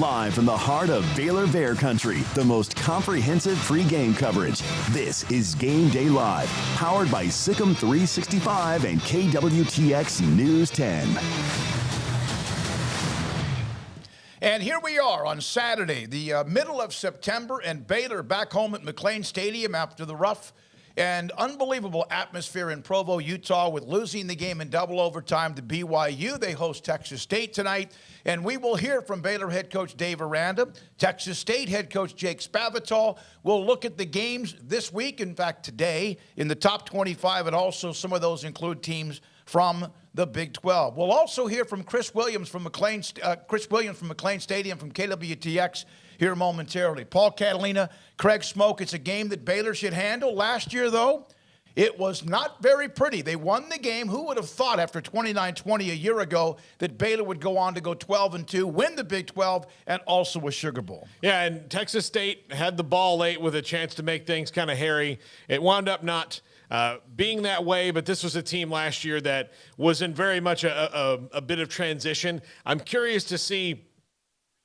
Live from the heart of Baylor Bear Country, the most comprehensive pregame coverage. This is Game Day Live, powered by Sikkim 365 and KWTX News 10. And here we are on Saturday, the middle of September, and Baylor back home at McLean Stadium after the rough and unbelievable atmosphere in Provo, Utah, with losing the game in double overtime to BYU. They host Texas State tonight, and we will hear from Baylor head coach Dave Aranda, Texas State head coach Jake Spavital. We'll look at the games this week, in fact today, in the top 25, and also some of those include teams from the Big 12. We'll also hear from Chris Williams from McLean Stadium from KWTX here momentarily. Paul Catalina, Craig Smoak. It's a game that Baylor should handle. Last year, though, it was not very pretty. They won the game. Who would have thought after 29-20 a year ago that Baylor would go on to go 12-2, win the Big 12, and also a Sugar Bowl? Yeah, and Texas State had the ball late with a chance to make things kind of hairy. It wound up not being that way, but this was a team last year that was in very much a bit of transition. I'm curious to see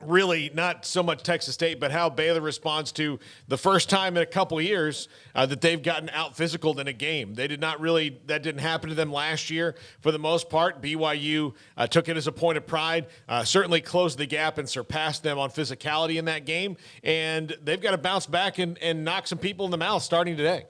really not so much Texas State, but how Baylor responds to the first time in a couple of years that they've gotten out-physicaled in a game. They did not really – that didn't happen to them last year for the most part. BYU took it as a point of pride, certainly closed the gap and surpassed them on physicality in that game, and they've got to bounce back and knock some people in the mouth starting today.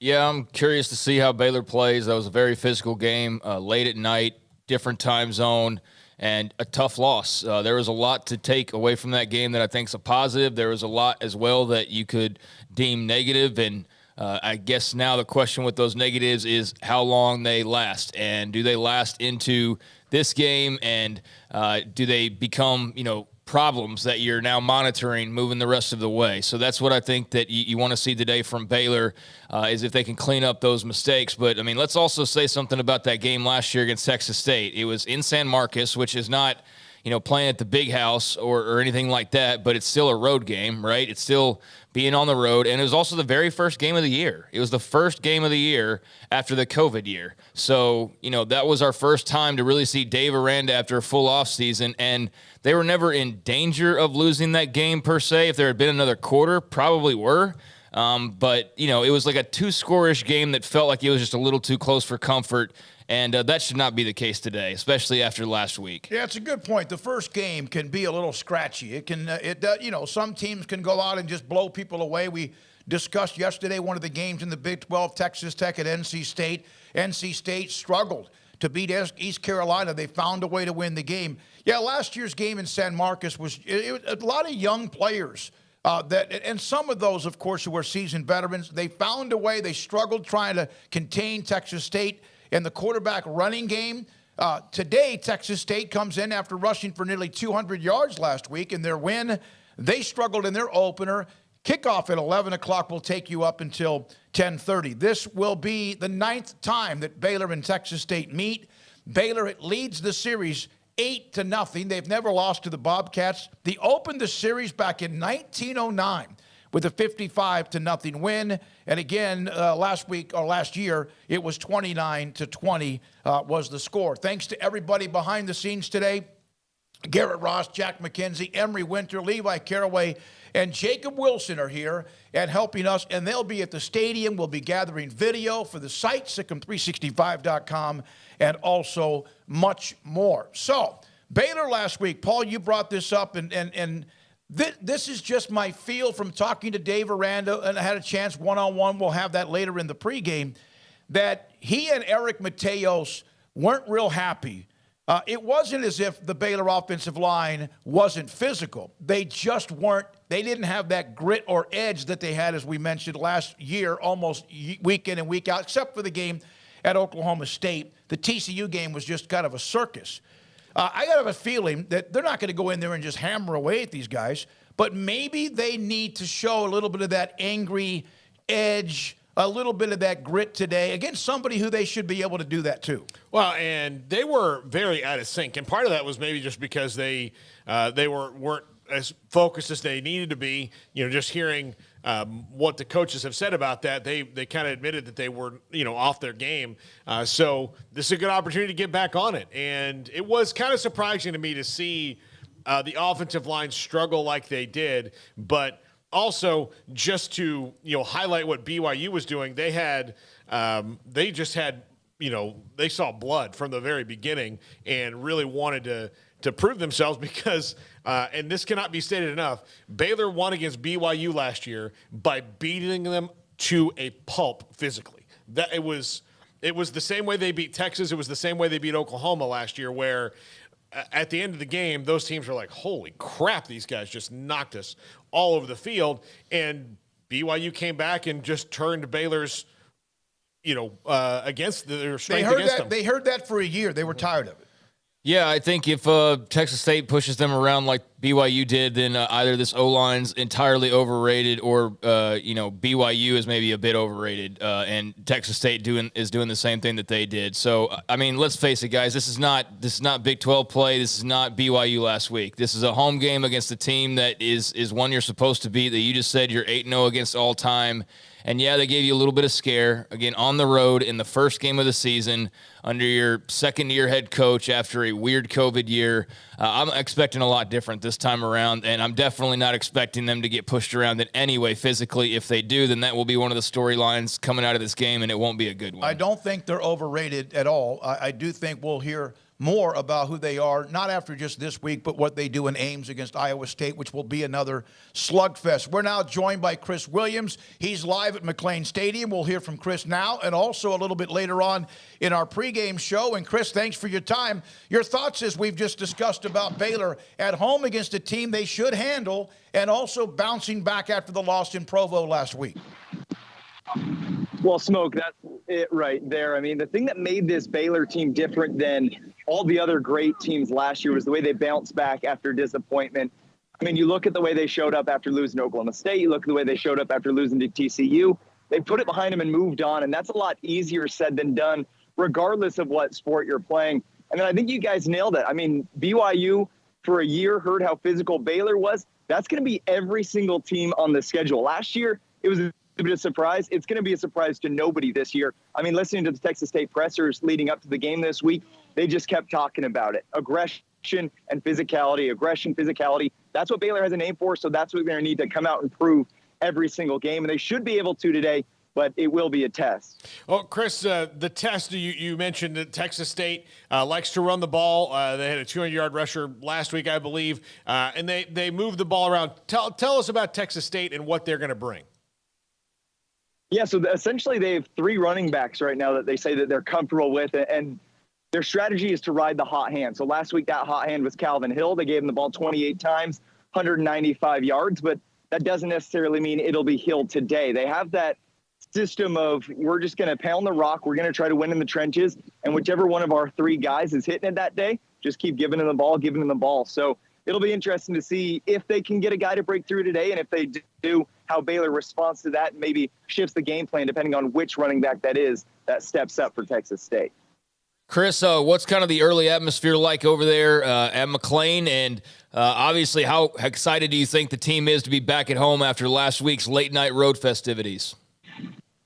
Yeah, I'm curious to see how Baylor plays. That was a very physical game, late at night, different time zone, and a tough loss. There was a lot to take away from that game that I think is a positive. There was a lot as well that you could deem negative, and I guess now the question with those negatives is how long they last, and do they last into this game, and do they become, problems that you're now monitoring moving the rest of the way. So that's what I think that you want to see today from Baylor is if they can clean up those mistakes. But, let's also say something about that game last year against Texas State. It was in San Marcos, which is not, playing at the big house or anything like that, but it's still a road game, right? It's still being on the road, and it was also the very first game of the year. It was the first game of the year after the COVID year. So, that was our first time to really see Dave Aranda after a full offseason, and they were never in danger of losing that game per se. If there had been another quarter, probably were. But, it was like a two-score-ish game that felt like it was just a little too close for comfort. And that should not be the case today, especially after last week. Yeah, it's a good point. The first game can be a little scratchy. It can, some teams can go out and just blow people away. We discussed yesterday one of the games in the Big 12, Texas Tech at NC State. NC State struggled to beat East Carolina. They found a way to win the game. Yeah, last year's game in San Marcos was a lot of young players. And some of those, of course, who were seasoned veterans. They found a way. They struggled trying to contain Texas State in the quarterback running game. Today, Texas State comes in after rushing for nearly 200 yards last week in their win. They struggled in their opener. Kickoff at 11 o'clock will take you up until 10:30. This will be the 9th time that Baylor and Texas State meet. Baylor leads the series 8-0. They've never lost to the Bobcats. They opened the series back in 1909. With a 55-0 win. And again, last year, it was 29-20 was the score. Thanks to everybody behind the scenes today. Garrett Ross, Jack McKenzie, Emery Winter, Levi Caraway, and Jacob Wilson are here and helping us. And they'll be at the stadium. We'll be gathering video for the site, Sikkim365.com, and also much more. So, Baylor last week. Paul, you brought this up, and this is just my feel from talking to Dave Aranda, and I had a chance one-on-one. We'll have that later in the pregame, that he and Eric Mateos weren't real happy. It wasn't as if the Baylor offensive line wasn't physical. They just weren't. They didn't have that grit or edge that they had, as we mentioned, last year, almost week in and week out, except for the game at Oklahoma State. The TCU game was just kind of a circus. I got to have a feeling that they're not going to go in there and just hammer away at these guys, but maybe they need to show a little bit of that angry edge, a little bit of that grit today against somebody who they should be able to do that too. Well, and they were very out of sync, and part of that was maybe just because they weren't as focused as they needed to be. Just hearing what the coaches have said about that, they kind of admitted that they were, off their game. So this is a good opportunity to get back on it. And it was kind of surprising to me to see the offensive line struggle like they did. But also, just to highlight what BYU was doing, they just had they saw blood from the very beginning and really wanted to prove themselves because, and this cannot be stated enough, Baylor won against BYU last year by beating them to a pulp physically. That it was the same way they beat Texas. It was the same way they beat Oklahoma last year, where at the end of the game, those teams were like, holy crap, these guys just knocked us all over the field. And BYU came back and just turned Baylor's, against their strength against them. They heard that for a year. They were tired of it. Yeah, I think if Texas State pushes them around like BYU did, then either this O-line's entirely overrated or, BYU is maybe a bit overrated, and Texas State is doing the same thing that they did. So, I mean, let's face it, guys. This is not Big 12 play. This is not BYU last week. This is a home game against a team that is one you're supposed to beat, that you just said you're 8-0 against all time. And, yeah, they gave you a little bit of scare, again, on the road in the first game of the season under your second-year head coach after a weird COVID year. I'm expecting a lot different this time around, and I'm definitely not expecting them to get pushed around in any way physically. If they do, then that will be one of the storylines coming out of this game, and it won't be a good one. I don't think they're overrated at all. I do think we'll hear more about who they are, not after just this week, but what they do in Ames against Iowa State, which will be another slugfest. We're now joined by Chris Williams. He's live at McLean Stadium. We'll hear from Chris now and also a little bit later on in our pregame show. And Chris, thanks for your time. Your thoughts, as we've just discussed, about Baylor at home against a team they should handle and also bouncing back after the loss in Provo last week. Well, Smoak, that's it right there. I mean, the thing that made this Baylor team different than all the other great teams last year was the way they bounced back after disappointment. I mean, you look at the way they showed up after losing to Oklahoma State. You look at the way they showed up after losing to TCU. They put it behind them and moved on, and that's a lot easier said than done, regardless of what sport you're playing. And then I think you guys nailed it. I mean, BYU for a year heard how physical Baylor was. That's going to be every single team on the schedule. Last year, it was a bit of a surprise. It's going to be a surprise to nobody this year. I mean, listening to the Texas State pressers leading up to the game this week, they just kept talking about it. Aggression and physicality, aggression, physicality. That's what Baylor has a name for, so that's what they're going to need to come out and prove every single game. And they should be able to today, but it will be a test. Well, Chris, the test, you mentioned that Texas State likes to run the ball. They had a 200-yard rusher last week, I believe, and they moved the ball around. Tell us about Texas State and what they're going to bring. Yeah, so essentially they have 3 running backs right now that they say that they're comfortable with, and their strategy is to ride the hot hand. So last week that hot hand was Calvin Hill. They gave him the ball 28 times, 195 yards, but that doesn't necessarily mean it'll be Hill today. They have that system of we're just going to pound the rock, we're going to try to win in the trenches, and whichever one of our 3 guys is hitting it that day, just keep giving him the ball. So it'll be interesting to see if they can get a guy to break through today, and if they do, how Baylor responds to that and maybe shifts the game plan depending on which running back that is that steps up for Texas State. Chris, what's kind of the early atmosphere like over there at McLean? And obviously, how excited do you think the team is to be back at home after last week's late-night road festivities?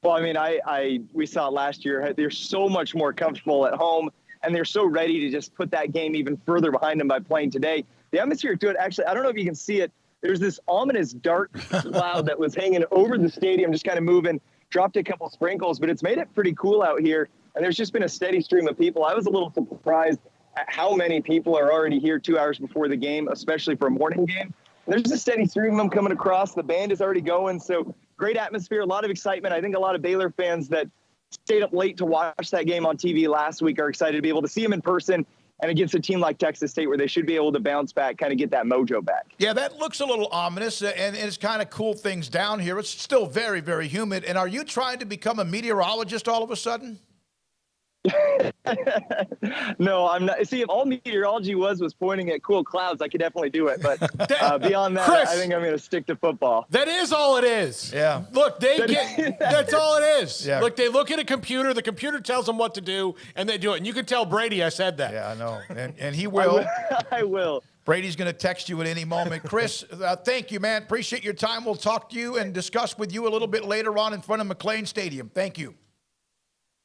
Well, I mean, we saw it last year. They're so much more comfortable at home, and they're so ready to just put that game even further behind them by playing today. The atmosphere to it, actually, I don't know if you can see it. There's this ominous dark cloud that was hanging over the stadium, just kind of moving, dropped a couple sprinkles, but it's made it pretty cool out here. And there's just been a steady stream of people. I was a little surprised at how many people are already here 2 hours before the game, especially for a morning game. There's a steady stream of them coming across. The band is already going. So great atmosphere, a lot of excitement. I think a lot of Baylor fans that stayed up late to watch that game on TV last week are excited to be able to see them in person and against a team like Texas State where they should be able to bounce back, kind of get that mojo back. Yeah, that looks a little ominous, and it's kind of cool things down here. It's still very, very humid. And are you trying to become a meteorologist all of a sudden? No, I'm not. See, if all meteorology was pointing at cool clouds, I could definitely do it. But beyond that, Chris, I think I'm going to stick to football. That is all it is. Yeah. Look, that's all it is. Yeah. Look, they look at a computer. The computer tells them what to do, and they do it. And you can tell Brady I said that. Yeah, I know. And he will. I will. Brady's going to text you at any moment. Chris, thank you, man. Appreciate your time. We'll talk to you and discuss with you a little bit later on in front of McLean Stadium. Thank you.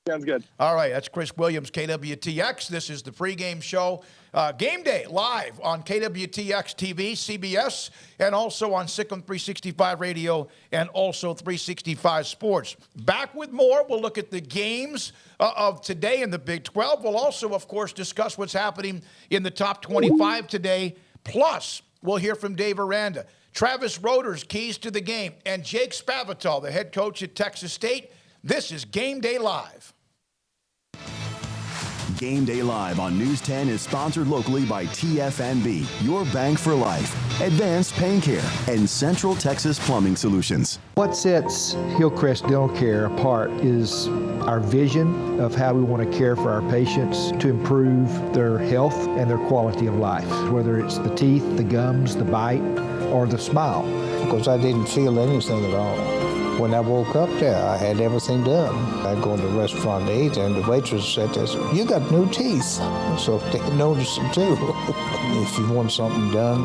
Sounds good. All right, that's Chris Williams, KWTX. This is the pregame show. Game Day live on KWTX TV, CBS, and also on Sikkim 365 Radio and also 365 Sports. Back with more. We'll look at the games of today in the Big 12. We'll also, of course, discuss what's happening in the top 25 today. Plus, we'll hear from Dave Aranda, Travis Roeder's keys to the game, and Jake Spavital, the head coach at Texas State. This is Game Day Live. Game Day Live on News 10 is sponsored locally by TFNB, your bank for life, Advanced Pain Care, and Central Texas Plumbing Solutions. What sets Hillcrest Dental Care apart is our vision of how we want to care for our patients to improve their health and their quality of life, whether it's the teeth, the gums, the bite, or the smile. Because I didn't feel anything at all. When I woke up there, I had everything done. I go in the restaurant to eat, and the waitress said this, "You got new teeth." So they noticed them too. If you want something done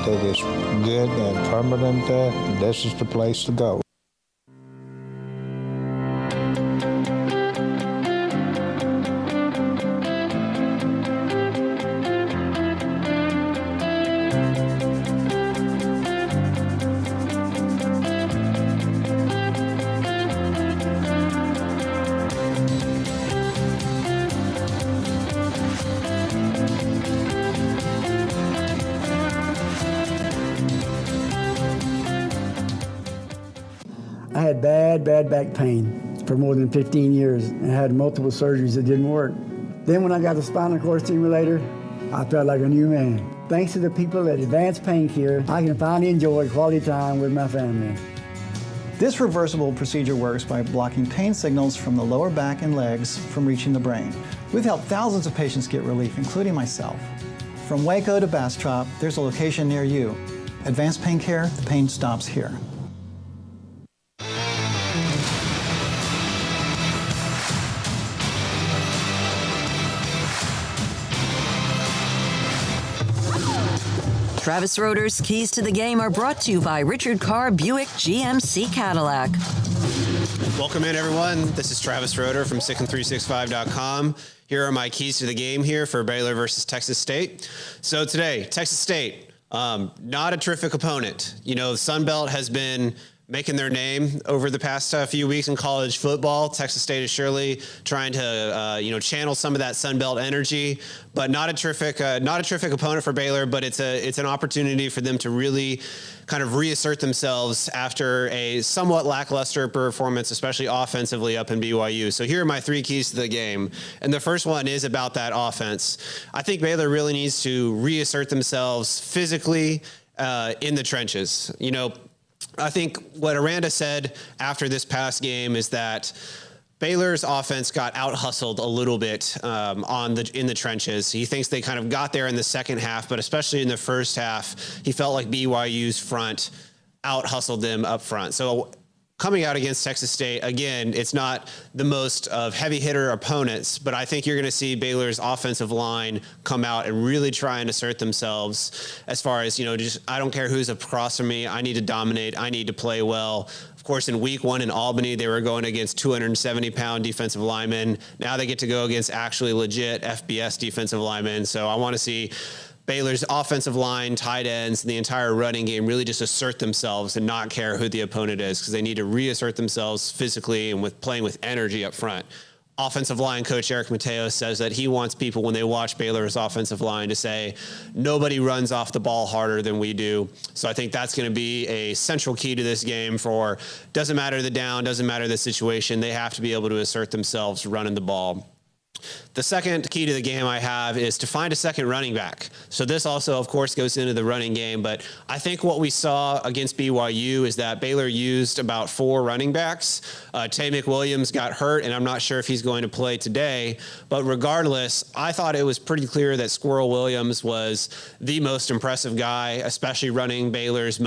that is good and permanent, this is the place to go. I had bad back pain for more than 15 years and had multiple surgeries that didn't work. Then when I got the spinal cord stimulator, I felt like a new man. Thanks to the people at Advanced Pain Care, I can finally enjoy quality time with my family. This reversible procedure works by blocking pain signals from the lower back and legs from reaching the brain. We've helped thousands of patients get relief, including myself. From Waco to Bastrop, there's a location near you. Advanced Pain Care, the pain stops here. Travis Roeder's Keys to the Game are brought to you by Richard Carr Buick GMC Cadillac. Welcome in, everyone. This is Travis Roeder from Sikkim365.com. Here are my keys to the game here for Baylor versus Texas State. So today, Texas State, not a terrific opponent. You know, the Sun Belt has been making their name over the past few weeks in college football. Texas State is surely trying to, channel some of that Sun Belt energy, but not a terrific opponent for Baylor. But it's an opportunity for them to really kind of reassert themselves after a somewhat lackluster performance, especially offensively up in BYU. So here are my three keys to the game. And the first one is about that offense. I think Baylor really needs to reassert themselves physically in the trenches. You know, I think what Aranda said after this past game is that Baylor's offense got out-hustled a little bit in the trenches. He thinks they kind of got there in the second half, but especially in the first half, he felt like BYU's front out-hustled them up front. So coming out against Texas State, again, it's not the most of heavy hitter opponents, but I think you're going to see Baylor's offensive line come out and really try and assert themselves as far as, just I don't care who's across from me. I need to dominate. I need to play well. Of course, in week one in Albany, they were going against 270-pound defensive linemen. Now they get to go against actually legit FBS defensive linemen. So I want to see Baylor's offensive line, tight ends, and the entire running game really just assert themselves and not care who the opponent is, because they need to reassert themselves physically and with playing with energy up front. Offensive line coach Eric Mateo says that he wants people, when they watch Baylor's offensive line, to say, nobody runs off the ball harder than we do. So I think that's going to be a central key to this game for, doesn't matter the down, doesn't matter the situation, they have to be able to assert themselves running the ball. The second key to the game I have is to find a second running back. So this also, of course, goes into the running game, but I think what we saw against BYU is that Baylor used about 4 running backs. Tay McWilliams got hurt, and I'm not sure if he's going to play today, but regardless, I thought it was pretty clear that Squirrel Williams was the most impressive guy, especially running Baylor's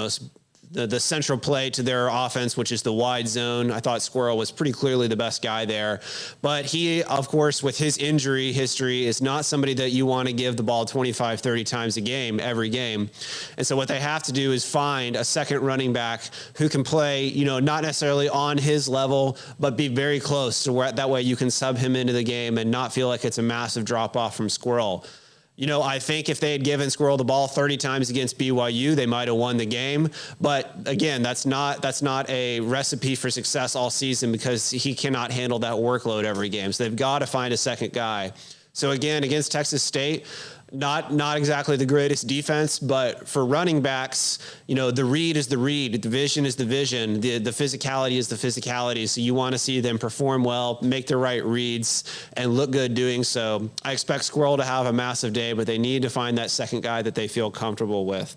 the central play to their offense, which is the wide zone. I thought Squirrel was pretty clearly the best guy there. But he, of course, with his injury history, is not somebody that you want to give the ball 25, 30 times a game, every game. And so what they have to do is find a second running back who can play, not necessarily on his level, but be very close to where that way you can sub him into the game and not feel like it's a massive drop off from Squirrel. I think if they had given Squirrel the ball 30 times against BYU, they might have won the game. But again, that's not a recipe for success all season because he cannot handle that workload every game. So they've got to find a second guy. So again, against Texas State, not exactly the greatest defense, but for running backs, the read is the read, the vision is the vision, the physicality is the physicality. So you want to see them perform well, make the right reads, and look good doing so. I expect Squirrel to have a massive day, but they need to find that second guy that they feel comfortable with.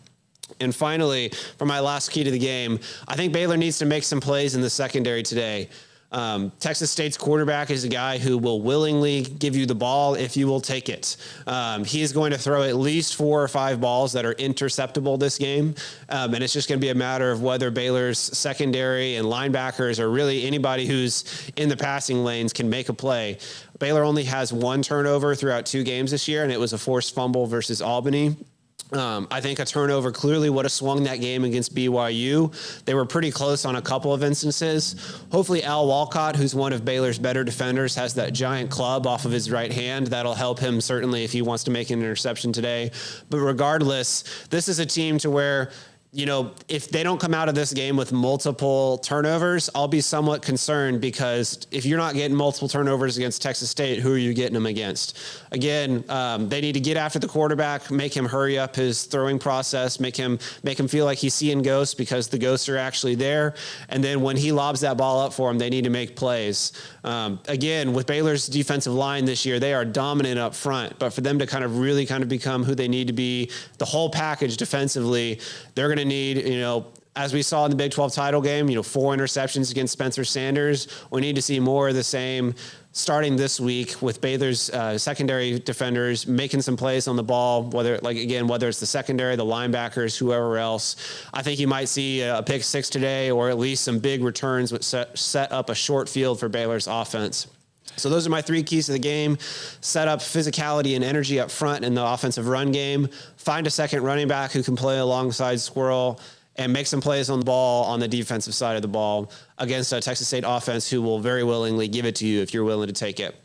And finally, for my last key to the game, I think Baylor needs to make some plays in the secondary today. Texas State's quarterback is a guy who will willingly give you the ball if you will take it. He is going to throw at least 4 or 5 balls that are interceptable this game. And it's just going to be a matter of whether Baylor's secondary and linebackers or really anybody who's in the passing lanes can make a play. Baylor only has 1 turnover throughout 2 games this year, and it was a forced fumble versus Albany. I think a turnover clearly would have swung that game against BYU. They were pretty close on a couple of instances. Hopefully Al Walcott, who's one of Baylor's better defenders, has that giant club off of his right hand. That'll help him certainly if he wants to make an interception today. But regardless, this is a team to where if they don't come out of this game with multiple turnovers, I'll be somewhat concerned because if you're not getting multiple turnovers against Texas State, who are you getting them against? Again, they need to get after the quarterback, make him hurry up his throwing process, make him feel like he's seeing ghosts because the ghosts are actually there. And then when he lobs that ball up for him, they need to make plays. Again, with Baylor's defensive line this year, they are dominant up front, but for them to really become who they need to be, the whole package defensively, they're going to need, as we saw in the Big 12 title game, 4 interceptions against Spencer Sanders. We need to see more of the same starting this week with Baylor's secondary defenders making some plays on the ball, whether it's the secondary, the linebackers, whoever else. I think you might see a pick 6 today or at least some big returns which set up a short field for Baylor's offense. So those are my 3 keys to the game. Set up physicality and energy up front in the offensive run game. Find a second running back who can play alongside Squirrel and make some plays on the ball on the defensive side of the ball against a Texas State offense who will very willingly give it to you if you're willing to take it.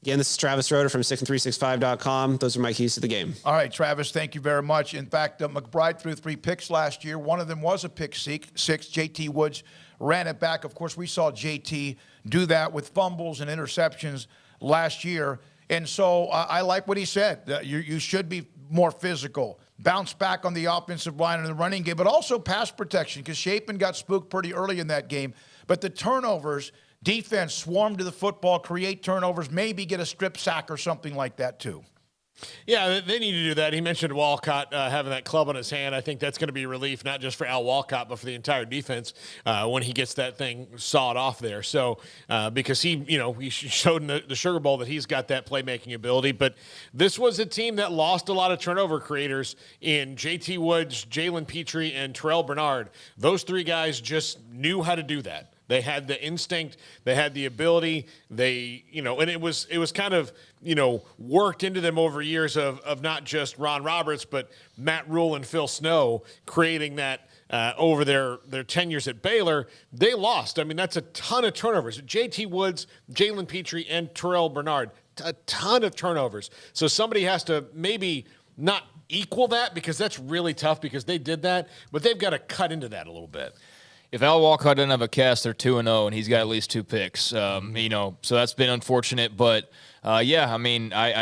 Again, this is Travis Roeder from Sicken365.com. Those are my keys to the game. All right, Travis, thank you very much. In fact, McBride threw 3 picks last year. One of them was a pick 6. JT Woods ran it back. Of course, we saw JT do that with fumbles and interceptions last year. And so I like what he said. You should be more physical. Bounce back on the offensive line and the running game, but also pass protection because Shapen got spooked pretty early in that game. But the turnovers, defense swarm to the football, create turnovers, maybe get a strip sack or something like that too. Yeah, they need to do that. He mentioned Walcott having that club on his hand. I think that's going to be relief, not just for Al Walcott, but for the entire defense when he gets that thing sawed off there. So because he showed in the Sugar Bowl that he's got that playmaking ability. But this was a team that lost a lot of turnover creators in JT Woods, Jalen Petrie, and Terrell Bernard. Those 3 guys just knew how to do that. They had the instinct, they had the ability, and it was kind of, worked into them over years of not just Ron Roberts, but Matt Rule and Phil Snow creating that over their tenures at Baylor. They lost. I mean, that's a ton of turnovers. JT Woods, Jalen Petrie, and Terrell Bernard, a ton of turnovers. So somebody has to maybe not equal that because that's really tough because they did that, but they've got to cut into that a little bit. If Al Walcott doesn't have a cast, they're 2-0, and he's got at least 2 picks. So that's been unfortunate. But, I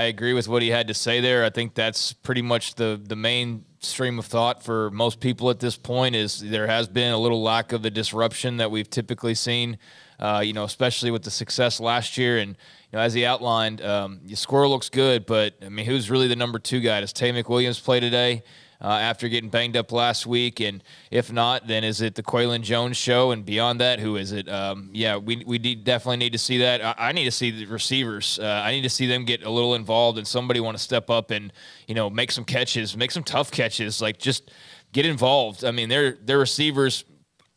agree with what he had to say there. I think that's pretty much the main stream of thought for most people at this point is there has been a little lack of the disruption that we've typically seen, especially with the success last year. And, as he outlined, your Squirrel looks good, but, who's really the number 2 guy? Does Tay McWilliams play today? After getting banged up last week, and if not, then is it the Quaylon Jones show? And beyond that, who is it? We definitely need to see that. I need to see the receivers. I need to see them get a little involved, and somebody want to step up and make some catches, make some tough catches, like just get involved. Their receivers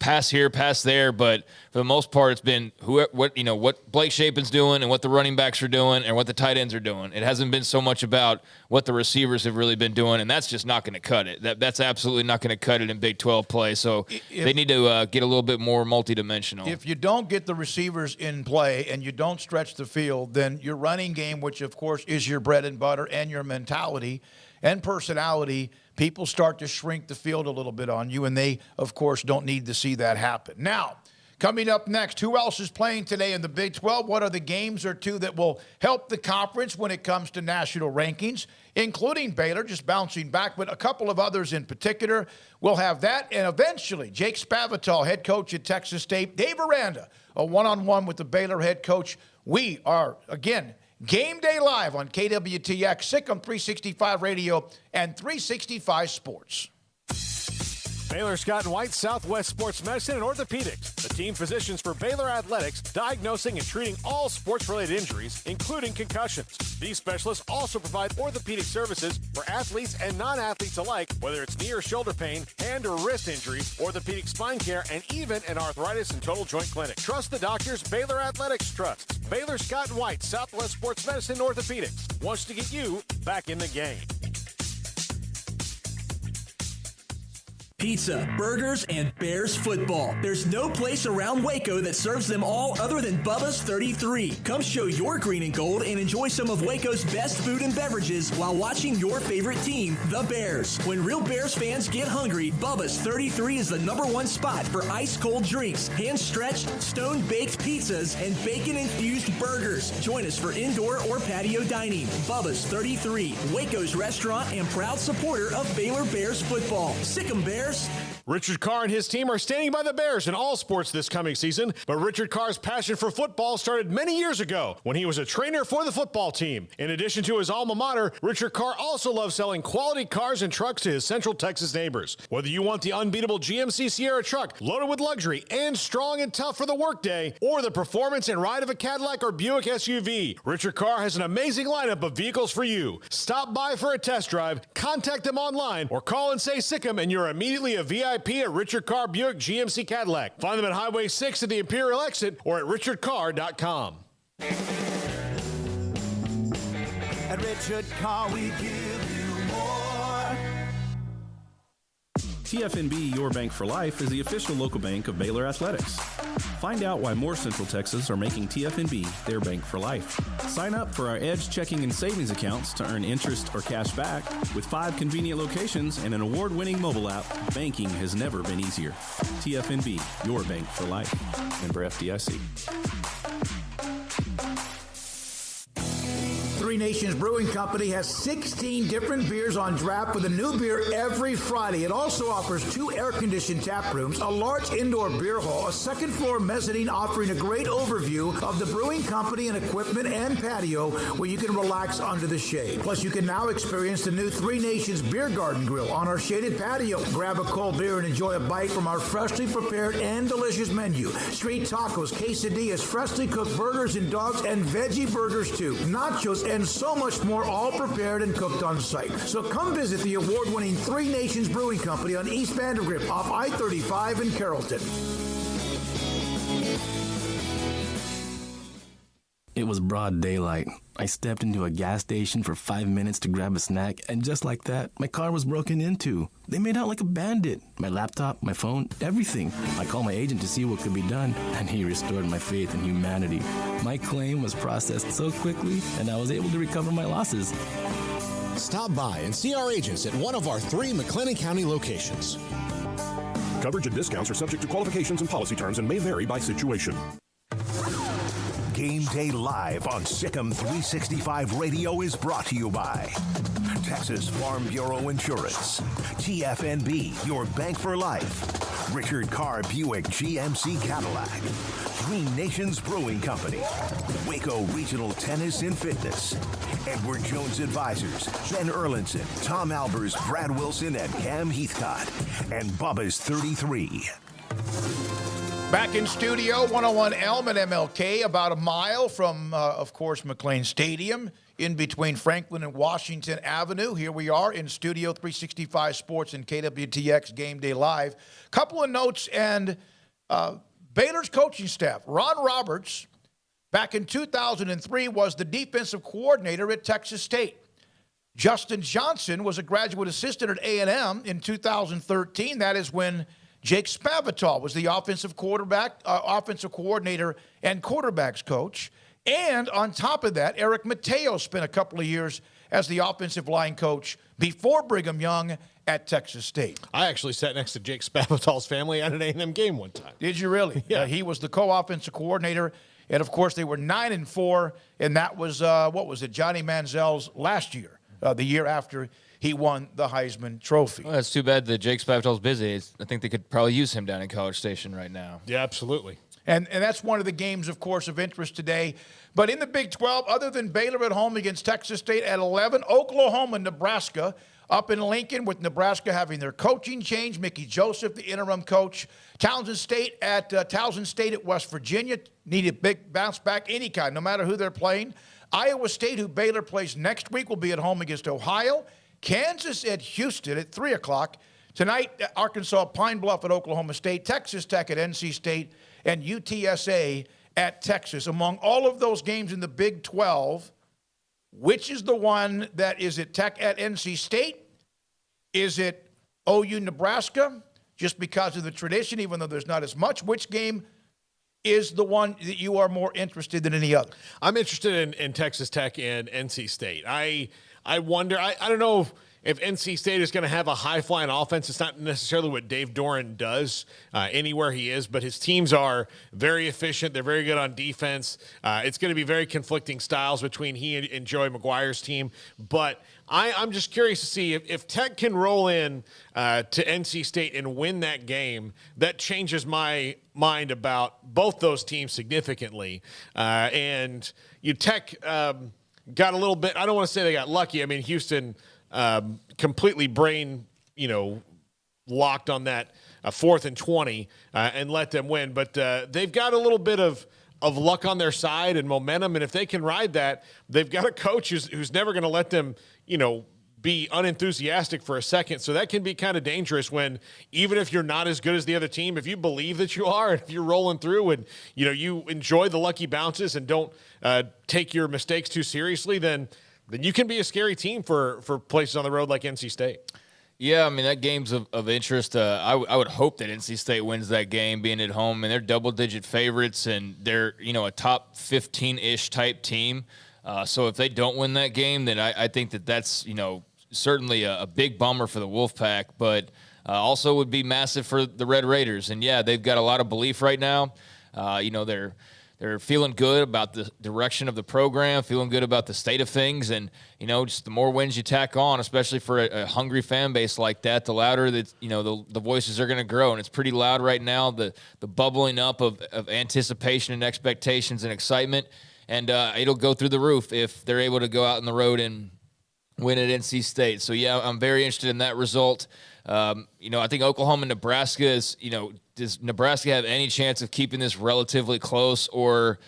pass here, pass there, but for the most part, it's been what Blake Shapen's doing and what the running backs are doing and what the tight ends are doing. It hasn't been so much about what the receivers have really been doing, and that's just not going to cut it. That's absolutely not going to cut it in Big 12 play. So they need to get a little bit more multidimensional. If you don't get the receivers in play and you don't stretch the field, then your running game, which of course is your bread and butter and your mentality and personality, people start to shrink the field a little bit on you, and they, of course, don't need to see that happen. Now, coming up next, who else is playing today in the Big 12? What are the games or two that will help the conference when it comes to national rankings, including Baylor, just bouncing back, but a couple of others in particular. We'll have that, and eventually, Jake Spavital, head coach at Texas State, Dave Aranda, a one-on-one with the Baylor head coach. We are, again, Game Day Live on KWTX, Sikkim 365 Radio, and 365 Sports. Baylor Scott and White, Southwest Sports Medicine and Orthopedics, the team physicians for Baylor Athletics, diagnosing and treating all sports-related injuries, including concussions. These specialists also provide orthopedic services for athletes and non-athletes alike, whether it's knee or shoulder pain, hand or wrist injuries, orthopedic spine care, and even an arthritis and total joint clinic. Trust the doctors Baylor Athletics trusts. Baylor Scott and White, Southwest Sports Medicine and Orthopedics wants to get you back in the game. Pizza, burgers, and Bears football. There's no place around Waco that serves them all other than Bubba's 33. Come show your green and gold and enjoy some of Waco's best food and beverages while watching your favorite team, the Bears. When real Bears fans get hungry, Bubba's 33 is the #1 spot for ice-cold drinks, hand-stretched, stone-baked pizzas, and bacon-infused burgers. Join us for indoor or patio dining. Bubba's 33, Waco's restaurant and proud supporter of Baylor Bears football. Sikkim Bears. Richard Carr and his team are standing by the Bears in all sports this coming season, but Richard Carr's passion for football started many years ago when he was a trainer for the football team. In addition to his alma mater, Richard Carr also loves selling quality cars and trucks to his Central Texas neighbors. Whether you want the unbeatable GMC Sierra truck loaded with luxury and strong and tough for the workday, or the performance and ride of a Cadillac or Buick SUV, Richard Carr has an amazing lineup of vehicles for you. Stop by for a test drive, contact them online, or call and say Sikkim and you're immediately a VIP at Richard Carr Buick GMC Cadillac. Find them at Highway 6 at the Imperial Exit or at richardcarr.com. At Richard Carr, we give you more. TFNB Your Bank for Life is the official local bank of Baylor Athletics. Find out why more Central Texas are making TFNB their bank for life. Sign up for our Edge checking and savings accounts to earn interest or cash back. With 5 convenient locations and an award-winning mobile app, banking has never been easier. TFNB, your bank for life. Member FDIC. Three Nations Brewing Company has 16 different beers on draft with a new beer every Friday. It also offers 2 air-conditioned tap rooms, a large indoor beer hall, a second-floor mezzanine offering a great overview of the brewing company and equipment and patio where you can relax under the shade. Plus, you can now experience the new Three Nations Beer Garden Grill on our shaded patio. Grab a cold beer and enjoy a bite from our freshly prepared and delicious menu. Street tacos, quesadillas, freshly cooked burgers and dogs, and veggie burgers too. Nachos and so much more, all prepared and cooked on site. So come visit the award-winning Three Nations Brewing Company on East Vandergrift off I-35 in Carrollton. It was broad daylight. I stepped into a gas station for 5 minutes to grab a snack, and just like that, my car was broken into. They made out like a bandit. My laptop, my phone, everything. I called my agent to see what could be done, and he restored my faith in humanity. My claim was processed so quickly, and I was able to recover my losses. Stop by and see our agents at one of our 3 McLennan County locations. Coverage and discounts are subject to qualifications and policy terms and may vary by situation. Game Day Live on Sikkim 365 Radio is brought to you by Texas Farm Bureau Insurance, TFNB, your bank for life, Richard Carr Buick GMC Cadillac, Three Nations Brewing Company, Waco Regional Tennis and Fitness, Edward Jones Advisors, Ben Erlinson, Tom Albers, Brad Wilson, and Cam Heathcott, and Bubba's 33. Back in studio, 101 Elm at MLK, about a mile from, of course, McLean Stadium, in between Franklin and Washington Avenue. Here we are in Studio 365 Sports and KWTX Game Day Live. Couple of notes and Baylor's coaching staff. Ron Roberts, back in 2003, was the defensive coordinator at Texas State. Justin Johnson was a graduate assistant at A&M in 2013. That is when Jake Spavital was the offensive coordinator and quarterbacks coach. And on top of that, Eric Mateo spent a couple of years as the offensive line coach before Brigham Young at Texas State. I actually sat next to Jake Spavital's family at an A&M game one time. Did you really? Yeah. He was the co-offensive coordinator. And, of course, they were 9-4, and that was, Johnny Manziel's last year, the year after he won the Heisman Trophy. Well, that's too bad that Jake Spavital's busy. I think they could probably use him down in College Station right now. Yeah, absolutely. And that's one of the games, of course, of interest today. But in the Big 12, other than Baylor at home against Texas State at 11, Oklahoma and Nebraska up in Lincoln, with Nebraska having their coaching change. Mickey Joseph, the interim coach. Towson State at West Virginia. Need a big bounce back any kind, no matter who they're playing. Iowa State, who Baylor plays next week, will be at home against Ohio. Kansas at Houston at 3 o'clock. Tonight, Arkansas, Pine Bluff at Oklahoma State. Texas Tech at NC State. And UTSA at Texas. Among all of those games in the Big 12, which is the one that is it Tech at NC State? Is it OU Nebraska? Just because of the tradition, even though there's not as much. Which game is the one that you are more interested than any other? I'm interested in Texas Tech and NC State. I wonder, I don't know if NC State is going to have a high-flying offense. It's not necessarily what Dave Doran does anywhere he is, but his teams are very efficient. They're very good on defense. It's going to be very conflicting styles between he and Joey McGuire's team. But I'm just curious to see if Tech can roll in to NC State and win that game. That changes my mind about both those teams significantly. And Tech got a little bit – I don't want to say they got lucky. I mean, Houston – completely brain, locked on that 4th and 20 and let them win. But they've got a little bit of luck on their side and momentum. And if they can ride that, they've got a coach who's never going to let them, be unenthusiastic for a second. So that can be kind of dangerous when, even if you're not as good as the other team, if you believe that you are, and if you're rolling through and, you enjoy the lucky bounces and don't take your mistakes too seriously, then you can be a scary team for places on the road like NC State. Yeah, I mean, that game's of interest. I would hope that NC State wins that game, being at home. And they're double-digit favorites, and they're, a top 15-ish type team. So if they don't win that game, then I think that's, certainly a big bummer for the Wolfpack, but also would be massive for the Red Raiders. And, yeah, they've got a lot of belief right now. They're feeling good about the direction of the program, feeling good about the state of things, and just the more wins you tack on, especially for a hungry fan base like that, the louder that the voices are going to grow. And it's pretty loud right now. The bubbling up of anticipation and expectations and excitement, and it'll go through the roof if they're able to go out on the road and win at NC State. So yeah, I'm very interested in that result. I think Oklahoma and Nebraska is, does Nebraska have any chance of keeping this relatively close, or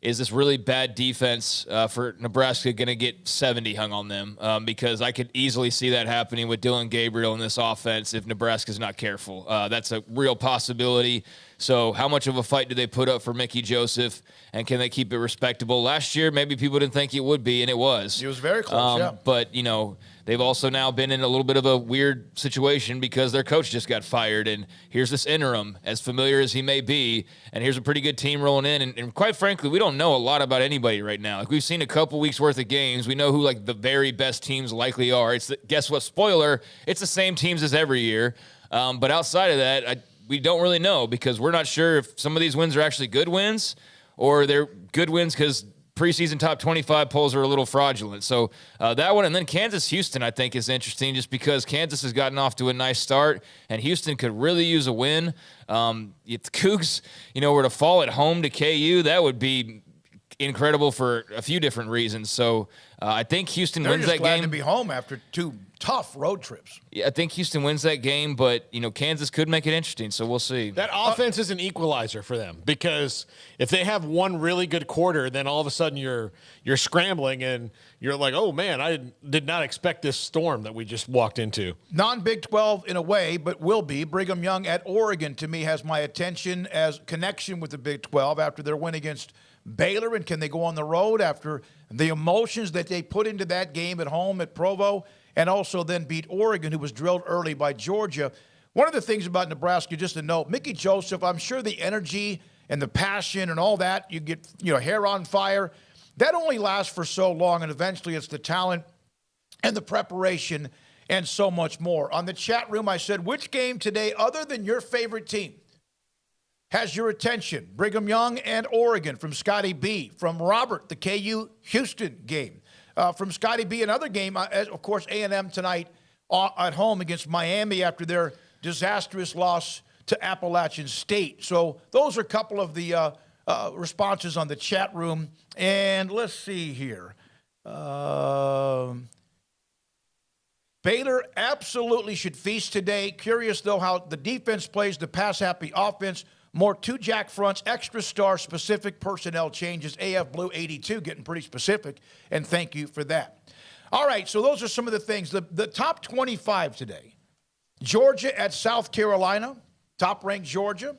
is this really bad defense for Nebraska going to get 70 hung on them? Because I could easily see that happening with Dylan Gabriel in this offense if Nebraska's not careful. That's a real possibility. So how much of a fight do they put up for Mickey Joseph, and can they keep it respectable? Last year, maybe people didn't think it would be, and it was. It was very close, yeah. But, they've also now been in a little bit of a weird situation because their coach just got fired, and here's this interim, as familiar as he may be, and here's a pretty good team rolling in. And quite frankly, we don't know a lot about anybody right now. We've seen a couple weeks worth of games. We know who the very best teams likely are. Guess what? Spoiler, it's the same teams as every year. But outside of that, we don't really know, because we're not sure if some of these wins are actually good wins, or they're good wins because preseason top 25 polls are a little fraudulent. So that one, and then Kansas-Houston, I think, is interesting just because Kansas has gotten off to a nice start, and Houston could really use a win. If the Cougs, were to fall at home to KU, that would be incredible for a few different reasons. So I think Houston wins that game. They're just glad to be home after 2 tough road trips. Yeah, I think Houston wins that game, but Kansas could make it interesting. So we'll see. That offense is an equalizer for them, because if they have one really good quarter, then all of a sudden you're scrambling and you're like, oh man, I did not expect this storm that we just walked into. Non-Big 12 in a way, but will be. Brigham Young at Oregon, to me, has my attention as connection with the Big 12 after their win against Baylor, and can they go on the road after the emotions that they put into that game at home at Provo, and also then beat Oregon, who was drilled early by Georgia. One of the things about Nebraska, just to note, Mickey Joseph, I'm sure the energy and the passion and all that, you get hair on fire, that only lasts for so long, and eventually it's the talent and the preparation and so much more. On the chat room, I said, which game today, other than your favorite team, has your attention? Brigham Young and Oregon from Scotty B. From Robert, the KU Houston game. From Scotty B, another game, of course, A&M tonight at home against Miami after their disastrous loss to Appalachian State. So those are a couple of the responses on the chat room. And let's see here. Baylor absolutely should feast today. Curious, though, how the defense plays the pass-happy offense. More 2 jack fronts, extra star specific personnel changes. AF Blue 82 getting pretty specific, and thank you for that. All right, so those are some of the things. The top 25 today. Georgia at South Carolina, top-ranked Georgia.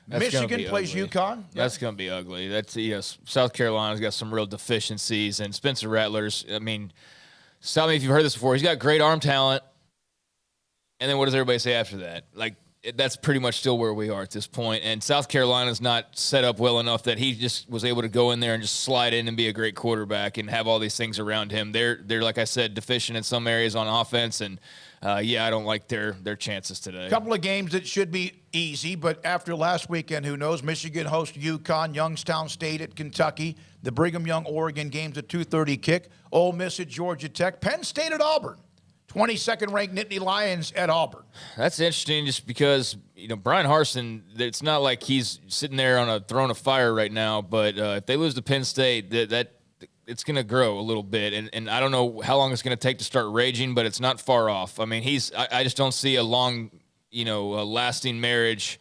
Michigan plays UConn. That's going to be ugly. That's South Carolina's got some real deficiencies, and Spencer Rattler's, tell me if you've heard this before, he's got great arm talent, and then what does everybody say after that? That's pretty much still where we are at this point. And South Carolina's not set up well enough that he just was able to go in there and just slide in and be a great quarterback and have all these things around him. They're like I said, deficient in some areas on offense, and I don't like their chances today. A couple of games that should be easy, but after last weekend, who knows? Michigan hosts UConn, Youngstown State at Kentucky, the Brigham Young Oregon game's a 2:30 kick, Ole Miss at Georgia Tech, Penn State at Auburn. 22nd ranked Nittany Lions at Auburn. That's interesting just because, Brian Harsin, it's not like he's sitting there on a throne of fire right now, but if they lose to Penn State, that it's going to grow a little bit. And I don't know how long it's going to take to start raging, but it's not far off. I mean, I just don't see a long, lasting marriage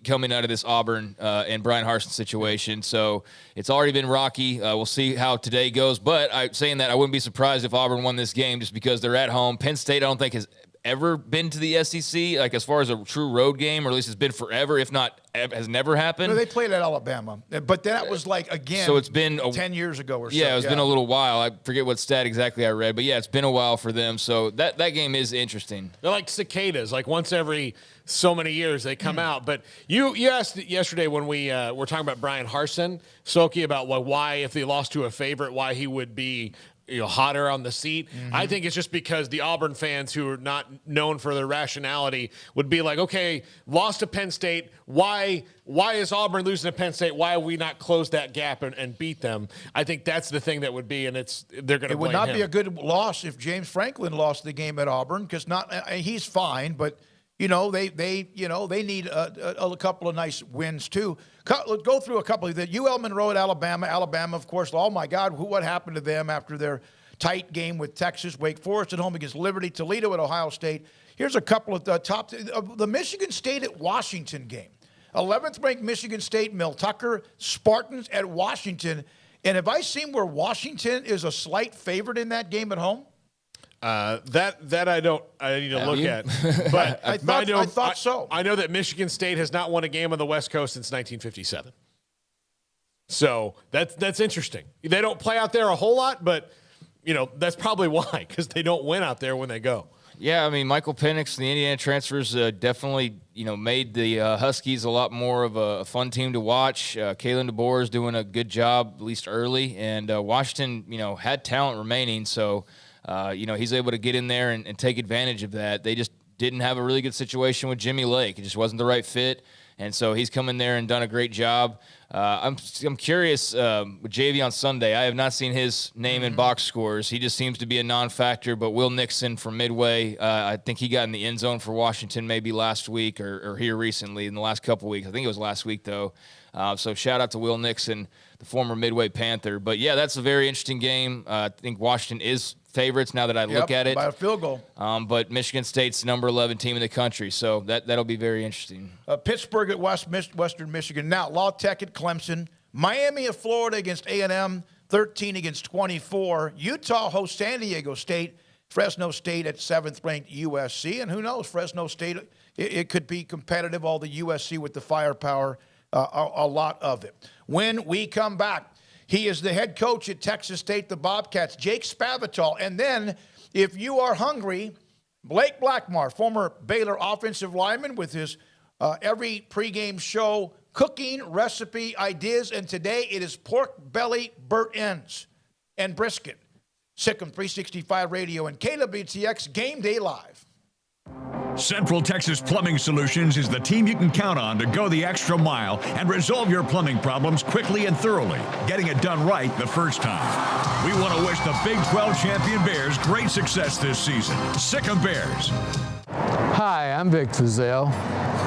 coming out of this Auburn and Brian Harsin situation. So it's already been rocky. We'll see how today goes. But saying that, I wouldn't be surprised if Auburn won this game just because they're at home. Penn State, I don't think, has ever been to the SEC, as far as a true road game, or at least it's been forever, if not has never happened. No, they played at Alabama, but that was again, so it's been 10 years ago or so. Yeah, it's been a little while. I forget what stat exactly I read, but yeah, it's been a while for them. So that game is interesting. They're like cicadas, once every so many years they come out. But you asked yesterday when we were talking about Brian Harsin, Smoky, about why, if they lost to a favorite, why he would be hotter on the seat. Mm-hmm. I think it's just because the Auburn fans, who are not known for their rationality, would be like, okay, lost to Penn State. Why is Auburn losing to Penn State? Why have we not closed that gap and beat them? I think that's the thing that would be, and they're going to blame him. It would not be a good loss if James Franklin lost the game at Auburn, because he's fine, but they need a couple of nice wins too. Let's go through a couple of the UL Monroe at Alabama. Alabama, of course, oh my God, what happened to them after their tight game with Texas? Wake Forest at home against Liberty. Toledo at Ohio State. Here's a couple of the top. The Michigan State at Washington game. 11th ranked Michigan State, Mel Tucker, Spartans at Washington. And have I seen where Washington is a slight favorite in that game at home? That I need to look at. But I thought so. I know that Michigan State has not won a game on the West Coast since 1957. So that's interesting. They don't play out there a whole lot, but that's probably why, because they don't win out there when they go. Yeah, I mean, Michael Penix, the Indiana transfers, definitely made the Huskies a lot more of a fun team to watch. Kalen DeBoer is doing a good job, at least early, and Washington had talent remaining, so. He's able to get in there and take advantage of that. They just didn't have a really good situation with Jimmy Lake. It just wasn't the right fit. And so he's come in there and done a great job. I'm curious with JV on Sunday. I have not seen his name in box scores. He just seems to be a non-factor. But Will Nixon from Midway, I think he got in the end zone for Washington maybe last week or here recently in the last couple weeks. I think it was last week, though. So shout out to Will Nixon. the former Midway Panther. But, yeah, that's a very interesting game. I think Washington is favorites now that I look at it. By a field goal. But Michigan State's the number 11 team in the country, so that'll be very interesting. Pittsburgh at Western Michigan. Now, La Tech at Clemson. Miami of Florida against A&M, 13 against 24. Utah hosts San Diego State. Fresno State at 7th-ranked USC. And who knows, Fresno State, it could be competitive, all the USC with the firepower, a lot of it. When we come back, he is the head coach at Texas State, the Bobcats, Jake Spavital. And then, if you are hungry, Blake Blackmar, former Baylor offensive lineman, with his every pregame show, cooking recipe ideas. And today it is pork belly burnt ends and brisket. Sikkim 365 Radio and KWTX Game Day Live. Central Texas Plumbing Solutions is the team you can count on to go the extra mile and resolve your plumbing problems quickly and thoroughly, getting it done right the first time. We want to wish the Big 12 champion Bears great success this season. Sikkim Bears. Hi, I'm Vic Fazell.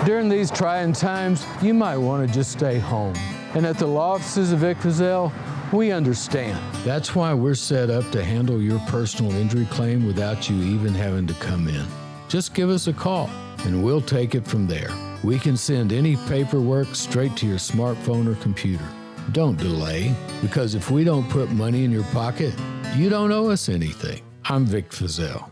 During these trying times, you might want to just stay home. And at the law offices of Vic Fazell, we understand. That's why we're set up to handle your personal injury claim without you even having to come in. Just give us a call, and we'll take it from there. We can send any paperwork straight to your smartphone or computer. Don't delay, because if we don't put money in your pocket, you don't owe us anything. I'm Vic Fazell.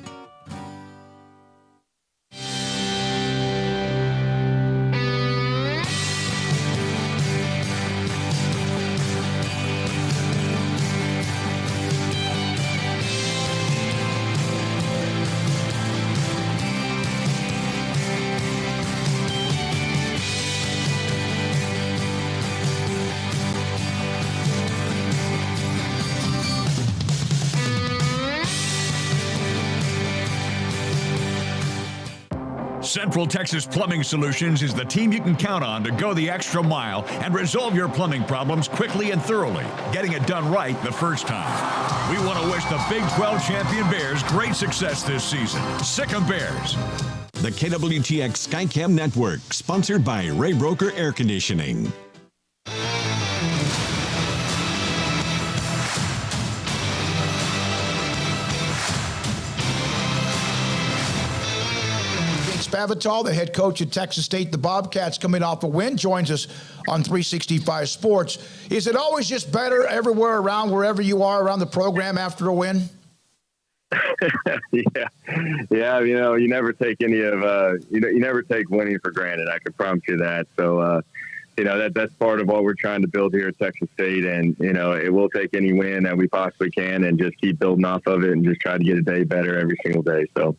Central Texas Plumbing Solutions is the team you can count on to go the extra mile and resolve your plumbing problems quickly and thoroughly, getting it done right the first time. We want to wish the Big 12 champion Bears great success this season. Sikkim Bears. The KWTX Skycam Network, sponsored by Ray Broker Air Conditioning. Spavital, the head coach at Texas State, the Bobcats, coming off a win, joins us on 365 Sports. Is it always just better everywhere around, wherever you are around the program after a win? Yeah. You never take any of you never take winning for granted. I can promise you that. So that's part of what we're trying to build here at Texas State, and it will take any win that we possibly can, and just keep building off of it, and just try to get a day better every single day. So.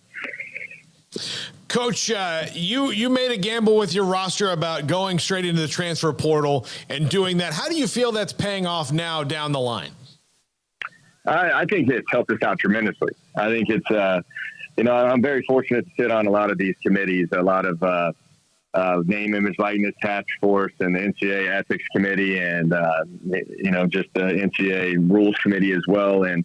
Coach, you made a gamble with your roster about going straight into the transfer portal and doing that. How do you feel that's paying off now down the line? I think it's helped us out tremendously. I think it's, I'm very fortunate to sit on a lot of these committees, a lot of name, image, likeness task force, and the NCAA ethics committee, and just the NCAA rules committee as well. And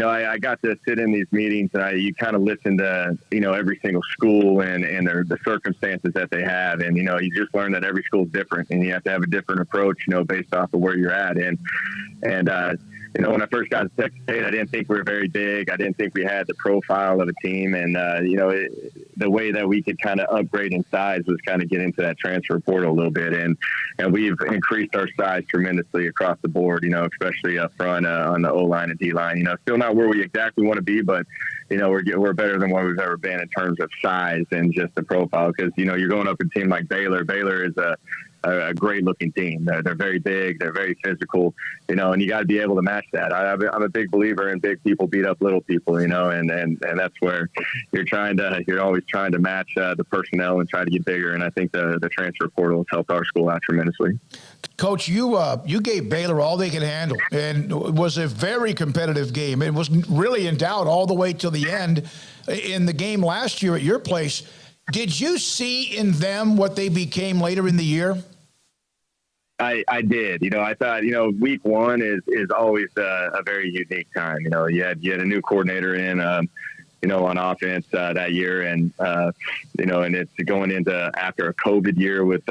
I got to sit in these meetings, and you kind of listen to every single school and the circumstances that they have, and you just learn that every school is different, and you have to have a different approach based off of where you're at. And when I first got to Texas State, I didn't think we were very big. I didn't think we had the profile of a team. And, the way that we could kind of upgrade in size was kind of get into that transfer portal a little bit. And we've increased our size tremendously across the board, especially up front on the O-line and D-line. Still not where we exactly want to be, but, we're better than what we've ever been in terms of size and just the profile. Because, you're going up a team like Baylor. Baylor is a great looking team. They're very big. They're very physical, and you got to be able to match that. I'm a big believer in big people beat up little people, and that's where you're always trying to match the personnel and try to get bigger. And I think the transfer portal has helped our school out tremendously. Coach, you gave Baylor all they could handle, and it was a very competitive game. It was really in doubt all the way till the end in the game last year at your place. Did you see in them what they became later in the year? I did. I thought, week one is always a very unique time. You had a new coordinator in, on offense that year, and and it's going into after a COVID year with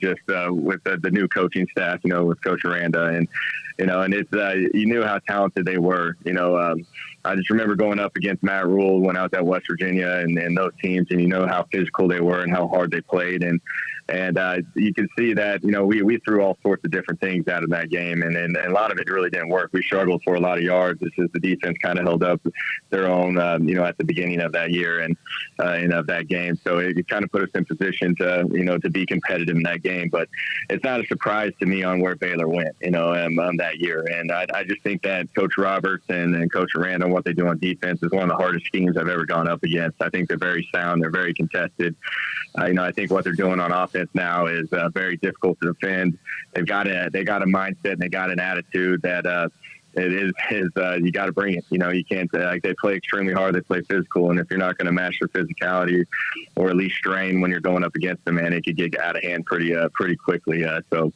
just with the new coaching staff, with Coach Aranda, and it's you knew how talented they were. I just remember going up against Matt Rule when I was at West Virginia and those teams, and how physical they were and how hard they played, and you can see that we threw all sorts of different things out of that game, and a lot of it really didn't work. We struggled for a lot of yards. This is the defense kind of held up their own, at the beginning of that year and of that game. So it kind of put us in position to be competitive in that game. But it's not a surprise to me on where Baylor went, that year. And I just think that Coach Roberts and Coach Aranda, what they do on defense is one of the hardest schemes I've ever gone up against. I think they're very sound. They're very contested. I think what they're doing on offense now is very difficult to defend. They got a mindset and they got an attitude that it is you got to bring it. You can't they play extremely hard. They play physical, and if you're not going to match their physicality or at least strain when you're going up against them, man, it could get out of hand pretty quickly. So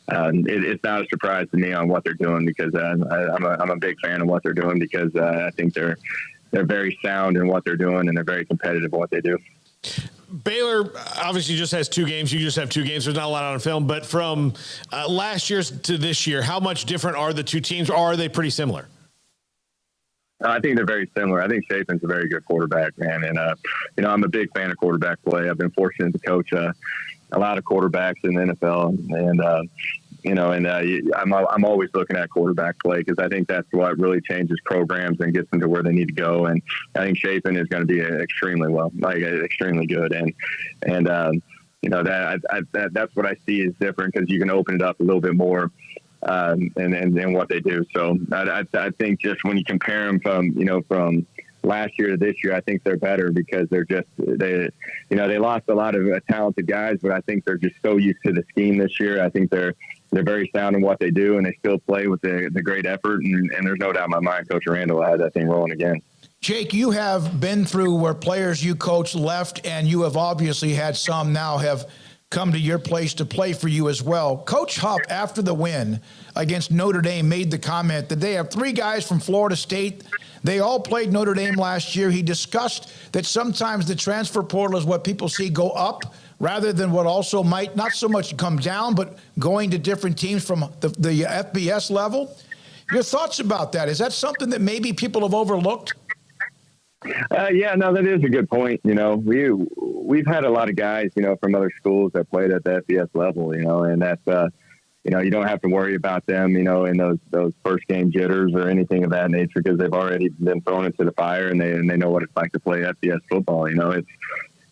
it's not a surprise to me on what they're doing, because I'm a big fan of what they're doing, because I think they're very sound in what they're doing, and they're very competitive in what they do. Baylor obviously just has 2 games. You just have 2 games. There's not a lot on film. But from last year to this year, how much different are the 2 teams, or are they pretty similar? I think they're very similar. I think Chapin's a very good quarterback, man. And, I'm a big fan of quarterback play. I've been fortunate to coach a lot of quarterbacks in the NFL. And I'm always looking at quarterback play, because I think that's what really changes programs and gets them to where they need to go. And I think Chapin is going to be extremely good. And that's what I see is different, because you can open it up a little bit more. And what they do. So I think just when you compare them from last year to this year, I think they're better, because they lost a lot of talented guys, but I think they're just so used to the scheme this year. I think they're very sound in what they do, and they still play with the great effort. And there's no doubt in my mind Coach Aranda will have that thing rolling again. Jake, you have been through where players you coached left, and you have obviously had some now have come to your place to play for you as well. Coach Huff, after the win against Notre Dame, made the comment that they have 3 guys from Florida State. They all played Notre Dame last year. He discussed that sometimes the transfer portal is what people see go up rather than what also might not so much come down, but going to different teams from the FBS level. Your thoughts about that? Is that something that maybe people have overlooked? Yeah, no, that is a good point. We've had a lot of guys, from other schools that played at the FBS level, and that's, you don't have to worry about them, in those first game jitters or anything of that nature, because they've already been thrown into the fire, and they know what it's like to play FBS football.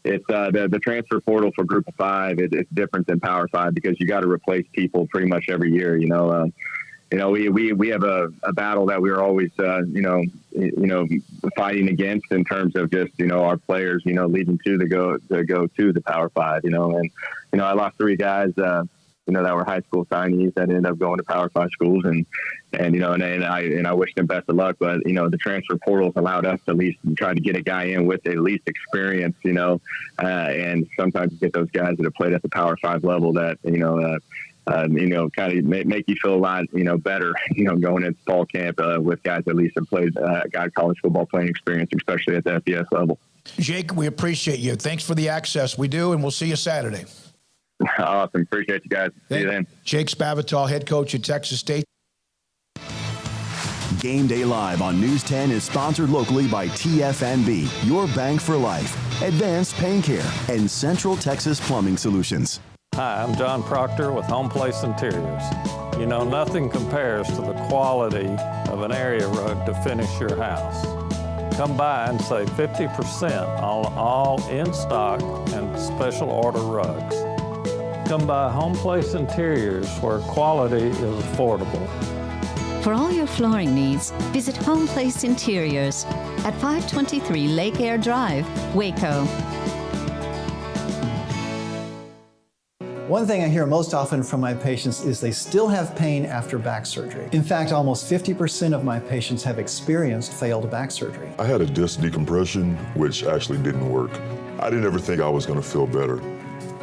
It's the transfer portal for Group of 5. It's different than Power 5, because you got to replace people pretty much every year. We have a battle that we're always, fighting against in terms of just, our players, leading to go to the Power 5, and, I lost 3 guys, that were high school signees that ended up going to Power 5 schools, and I wish them best of luck. But, the transfer portals allowed us to at least try to get a guy in with at least experience, and sometimes get those guys that have played at the Power 5 level that, kind of make you feel a lot, better, going into fall camp with guys that at least have played, got college football playing experience, especially at the FBS level. Jake, we appreciate you. Thanks for the access. We do, and we'll see you Saturday. Awesome. Appreciate you guys. See you then. Jake Spavital, head coach at Texas State. Game Day Live on News 10 is sponsored locally by TFNB, your bank for life, Advanced Pain Care, and Central Texas Plumbing Solutions. Hi, I'm John Proctor with Home Place Interiors. Nothing compares to the quality of an area rug to finish your house. Come by and save 50% on all in-stock and special order rugs. Come by Home Place Interiors, where quality is affordable. For all your flooring needs, visit Home Place Interiors at 523 Lake Air Drive, Waco. One thing I hear most often from my patients is they still have pain after back surgery. In fact, almost 50% of my patients have experienced failed back surgery. I had a disc decompression, which actually didn't work. I didn't ever think I was going to feel better.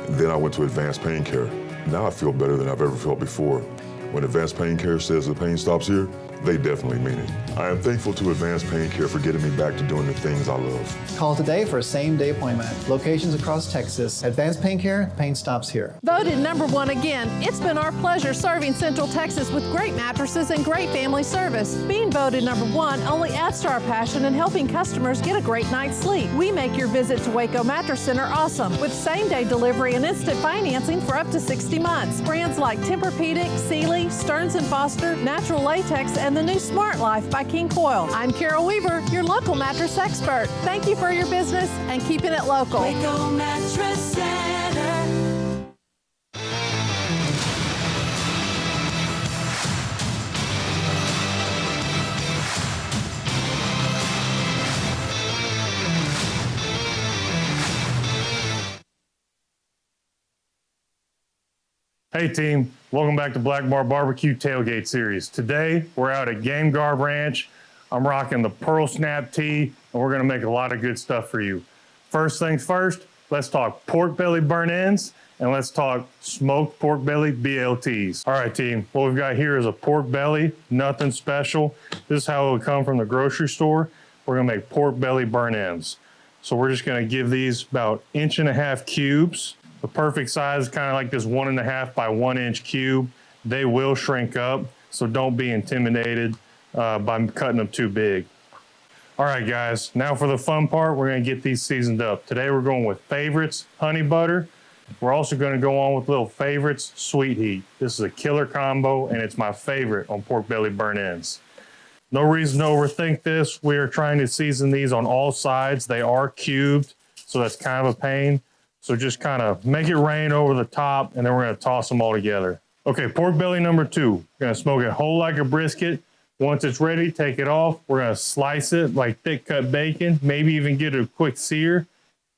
Then I went to Advanced Pain Care. Now I feel better than I've ever felt before. When Advanced Pain Care says the pain stops here, they definitely mean it. I am thankful to Advanced Pain Care for getting me back to doing the things I love. Call today for a same-day appointment. Locations across Texas. Advanced Pain Care, pain stops here. Voted #1 again, it's been our pleasure serving Central Texas with great mattresses and great family service. Being voted #1 only adds to our passion in helping customers get a great night's sleep. We make your visit to Waco Mattress Center awesome with same-day delivery and instant financing for up to 60 months. Brands like Tempur-Pedic, Sealy, Stearns & Foster, Natural Latex, and the new Smart Life by King Coil. I'm Carol Weaver, your local mattress expert. Thank you for your business and keeping it local. Waco Mattress Center. Hey team, welcome back to Black Bar Barbecue Tailgate Series. Today, we're out at Game Guard Ranch. I'm rocking the Pearl Snap tee, and we're gonna make a lot of good stuff for you. First things first, let's talk pork belly burnt ends, and let's talk smoked pork belly BLTs. All right team, what we've got here is a pork belly, nothing special. This is how it would come from the grocery store. We're gonna make pork belly burnt ends. So we're just gonna give these about 1.5 inch cubes. The perfect size, kind of like this 1.5 by 1 inch cube. They will shrink up, so don't be intimidated by cutting them too big. All right, guys, now for the fun part, we're gonna get these seasoned up. Today we're going with Favorites Honey Butter. We're also gonna go on with Little Favorites Sweet Heat. This is a killer combo, and it's my favorite on pork belly burnt ends. No reason to overthink this. We are trying to season these on all sides. They are cubed, so that's kind of a pain. So just kind of make it rain over the top, and then we're gonna toss them all together. Okay, pork belly #2. We're gonna smoke it whole like a brisket. Once it's ready, take it off. We're gonna slice it like thick cut bacon, maybe even get a quick sear.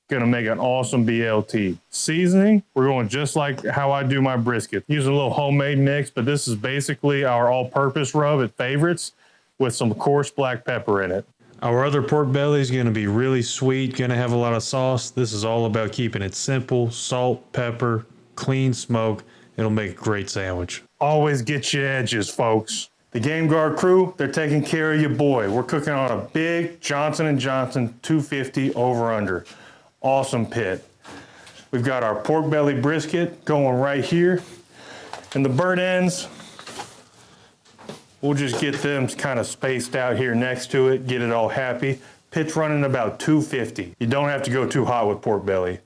Gonna make an awesome BLT. Seasoning, we're going just like how I do my brisket. Using a little homemade mix, but this is basically our all-purpose rub at Favorites with some coarse black pepper in it. Our other pork belly is going to be really sweet, going to have a lot of sauce. This is all about keeping it simple, salt, pepper, clean smoke. It'll make a great sandwich. Always get your edges, folks. The Game Guard crew, they're taking care of your boy. We're cooking on a big Johnson & Johnson 250 over-under. Awesome pit. We've got our pork belly brisket going right here. And the burnt ends, we'll just get them kind of spaced out here next to it, get it all happy. Pit's running about 250. You don't have to go too hot with pork belly.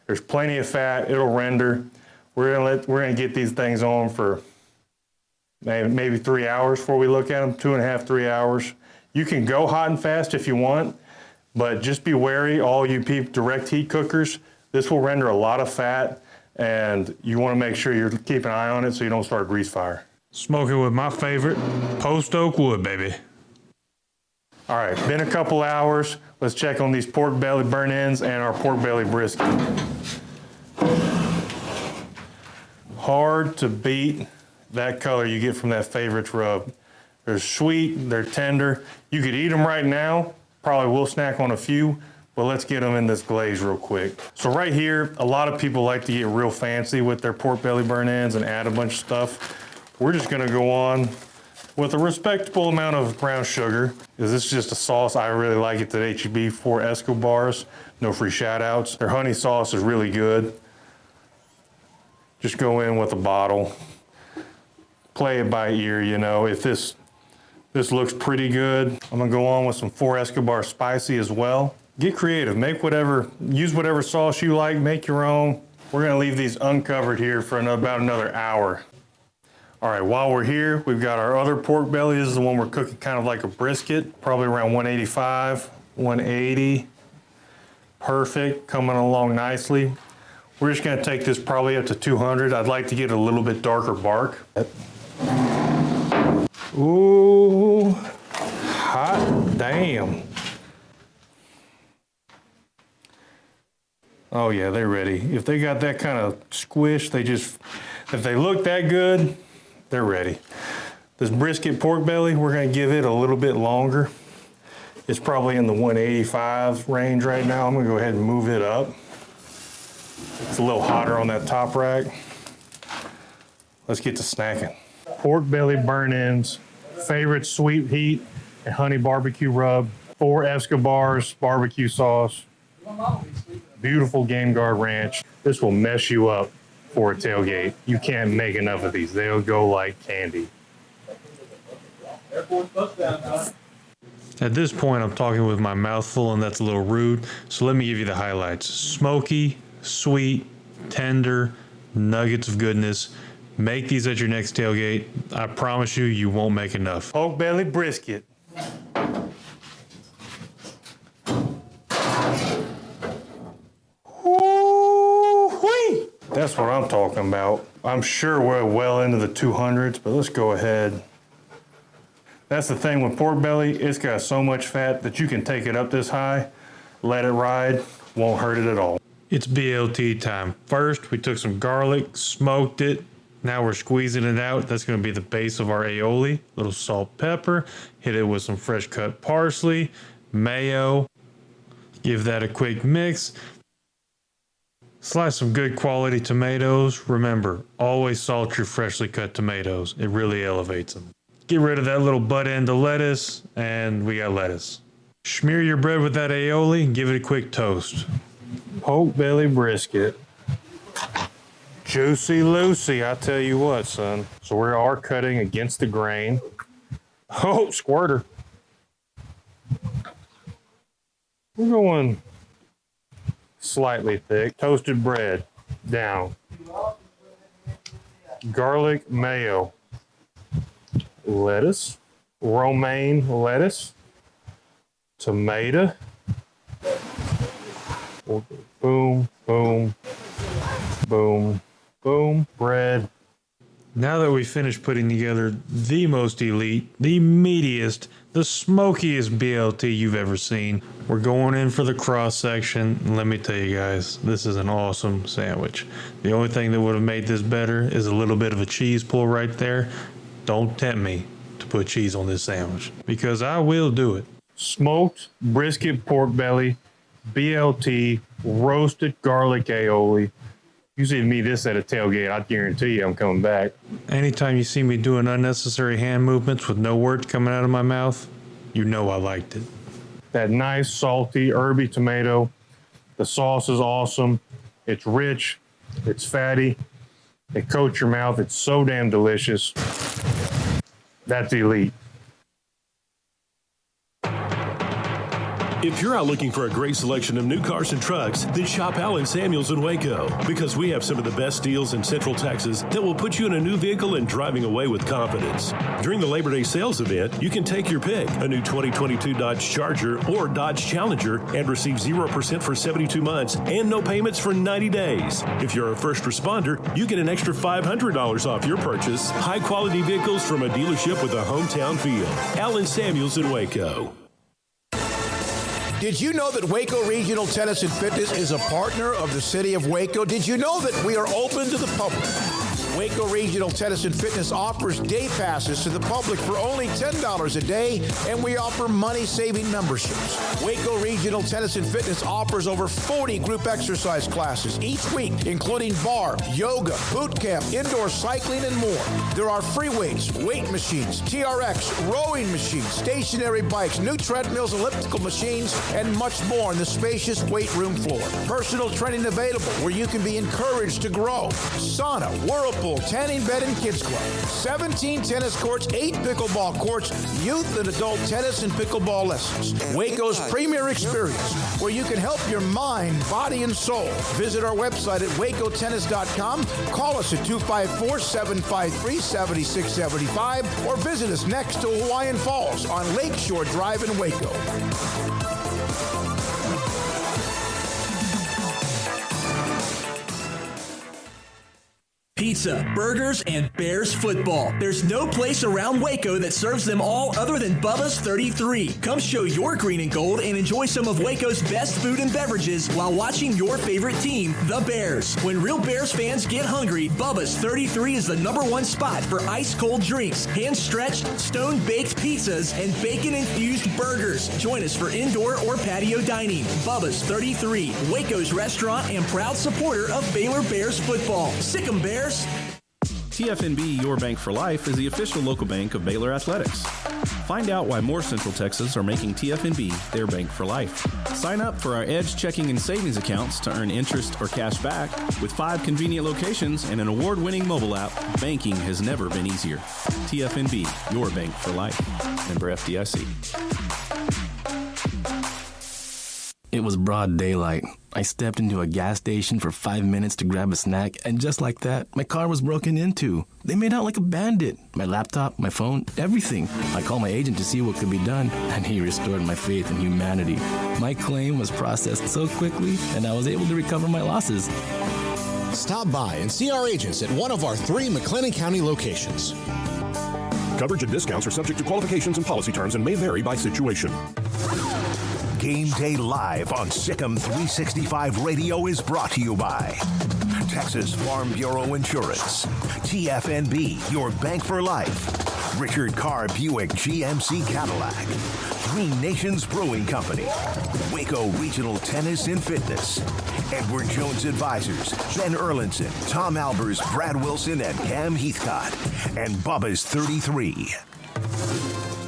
There's plenty of fat, it'll render. We're gonna get these things on for maybe 3 hours before we look at them, 2.5, 3 hours. You can go hot and fast if you want, but just be wary, all you direct heat cookers, this will render a lot of fat, and you wanna make sure you're keeping an eye on it so you don't start a grease fire. Smoking with my favorite, post oak wood, baby. All right, been a couple hours. Let's check on these pork belly burnt ends and our pork belly brisket. Hard to beat that color you get from that Favorites rub. They're sweet, they're tender. You could eat them right now. Probably will snack on a few, but let's get them in this glaze real quick. So right here, a lot of people like to get real fancy with their pork belly burnt ends and add a bunch of stuff. We're just gonna go on with a respectable amount of brown sugar. This is just a sauce. I really like it at H-E-B for Escobars. No free shout outs. Their honey sauce is really good. Just go in with a bottle. Play it by ear, you know. If this looks pretty good, I'm gonna go on with some 4 Escobar spicy as well. Get creative, use whatever sauce you like, make your own. We're gonna leave these uncovered here for about another hour. All right, while we're here, we've got our other pork belly. This is the one we're cooking kind of like a brisket, probably around 185, 180. Perfect, coming along nicely. We're just gonna take this probably up to 200. I'd like to get a little bit darker bark. Ooh, hot damn. Oh yeah, they're ready. If they got that kind of squish, if they look that good, they're ready. This brisket pork belly, we're gonna give it a little bit longer. It's probably in the 185 range right now. I'm gonna go ahead and move it up. It's a little hotter on that top rack. Let's get to snacking. pork belly burn-ins, favorite sweet heat and honey barbecue rub, 4 Escobars barbecue sauce, beautiful Game Guard ranch. This will mess you up for a tailgate. You can't make enough of these. They'll go like candy. At this point, I'm talking with my mouth full, and that's a little rude. So let me give you the highlights. Smoky, sweet, tender, nuggets of goodness. Make these at your next tailgate. I promise you, you won't make enough. Pork belly brisket. Woo-wee! That's what I'm talking about. I'm sure we're well into the 200s, but let's go ahead. That's the thing with pork belly, it's got so much fat that you can take it up this high, let it ride, won't hurt it at all. It's BLT time. First, we took some garlic, smoked it. Now we're squeezing it out. That's going to be the base of our aioli. Little salt, pepper. Hit it with some fresh cut parsley, mayo. Give that a quick mix. Slice some good quality tomatoes. Remember, always salt your freshly cut tomatoes. It really elevates them. Get rid of that little butt end of lettuce, and we got lettuce. Smear your bread with that aioli and give it a quick toast. Pork belly brisket. Juicy Lucy, I tell you what, son. So we are cutting against the grain. Oh, squirter. We're going slightly thick. Toasted bread, down. Garlic mayo. Lettuce, romaine lettuce, tomato, boom, boom, boom, boom, bread. Now that we finished putting together the most elite, the meatiest, the smokiest BLT you've ever seen, we're going in for the cross section. And let me tell you guys, this is an awesome sandwich. The only thing that would have made this better is a little bit of a cheese pull right there. Don't tempt me to put cheese on this sandwich, because I will do it. Smoked brisket pork belly, BLT, roasted garlic aioli. You see me this at a tailgate, I guarantee you I'm coming back. Anytime you see me doing unnecessary hand movements with no words coming out of my mouth, you know I liked it. That nice, salty, herby tomato. The sauce is awesome. It's rich. It's fatty. It coats your mouth. It's so damn delicious. That's elite. If you're out looking for a great selection of new cars and trucks, then shop Allen Samuels in Waco, because we have some of the best deals in Central Texas that will put you in a new vehicle and driving away with confidence. During the Labor Day sales event, you can take your pick, a new 2022 Dodge Charger or Dodge Challenger, and receive 0% for 72 months and no payments for 90 days. If you're a first responder, you get an extra $500 off your purchase. High-quality vehicles from a dealership with a hometown feel. Allen Samuels in Waco. Did you know that Waco Regional Tennis and Fitness is a partner of the City of Waco? Did you know that we are open to the public? Waco Regional Tennis and Fitness offers day passes to the public for only $10 a day, and we offer money-saving memberships. Waco Regional Tennis and Fitness offers over 40 group exercise classes each week, including bar, yoga, boot camp, indoor cycling, and more. There are free weights, weight machines, TRX, rowing machines, stationary bikes, new treadmills, elliptical machines, and much more on the spacious weight room floor. Personal training available where you can be encouraged to grow. Sauna, whirlpool, tanning bed and kids club, 17 tennis courts, 8 pickleball courts, youth and adult tennis and pickleball lessons. Waco's premier experience, where you can help your mind, body, and soul. Visit our website at wacotennis.com, call us at 254-753-7675, or visit us next to Hawaiian Falls on Lakeshore Drive in Waco. Pizza, burgers, and Bears football. There's no place around Waco that serves them all other than Bubba's 33. Come show your green and gold and enjoy some of Waco's best food and beverages while watching your favorite team, the Bears. When real Bears fans get hungry, Bubba's 33 is the #1 spot for ice-cold drinks, hand-stretched, stone-baked pizzas, and bacon-infused burgers. Join us for indoor or patio dining. Bubba's 33, Waco's restaurant and proud supporter of Baylor Bears football. Sick 'em, Bears! TFNB Your Bank for Life is the official local bank of Baylor Athletics. Find out why more Central Texas are making TFNB their bank for life. Sign up for our Edge checking and savings accounts to earn interest or cash back. With 5 convenient locations and an award-winning mobile app, banking has never been easier. TFNB, your bank for life. Member FDIC. It was broad daylight. I stepped into a gas station for 5 minutes to grab a snack, and just like that, my car was broken into. They made out like a bandit. My laptop, my phone, everything. I called my agent to see what could be done, and he restored my faith in humanity. My claim was processed so quickly, and I was able to recover my losses. Stop by and see our agents at one of our 3 McLennan County locations. Coverage and discounts are subject to qualifications and policy terms and may vary by situation. Game Day Live on Sikkim 365 Radio is brought to you by Texas Farm Bureau Insurance, TFNB, your bank for life, Richard Carr Buick GMC Cadillac, 3 Nations Brewing Company, Waco Regional Tennis and Fitness, Edward Jones Advisors, Ben Erlinson, Tom Albers, Brad Wilson, and Cam Heathcott, and Bubba's 33.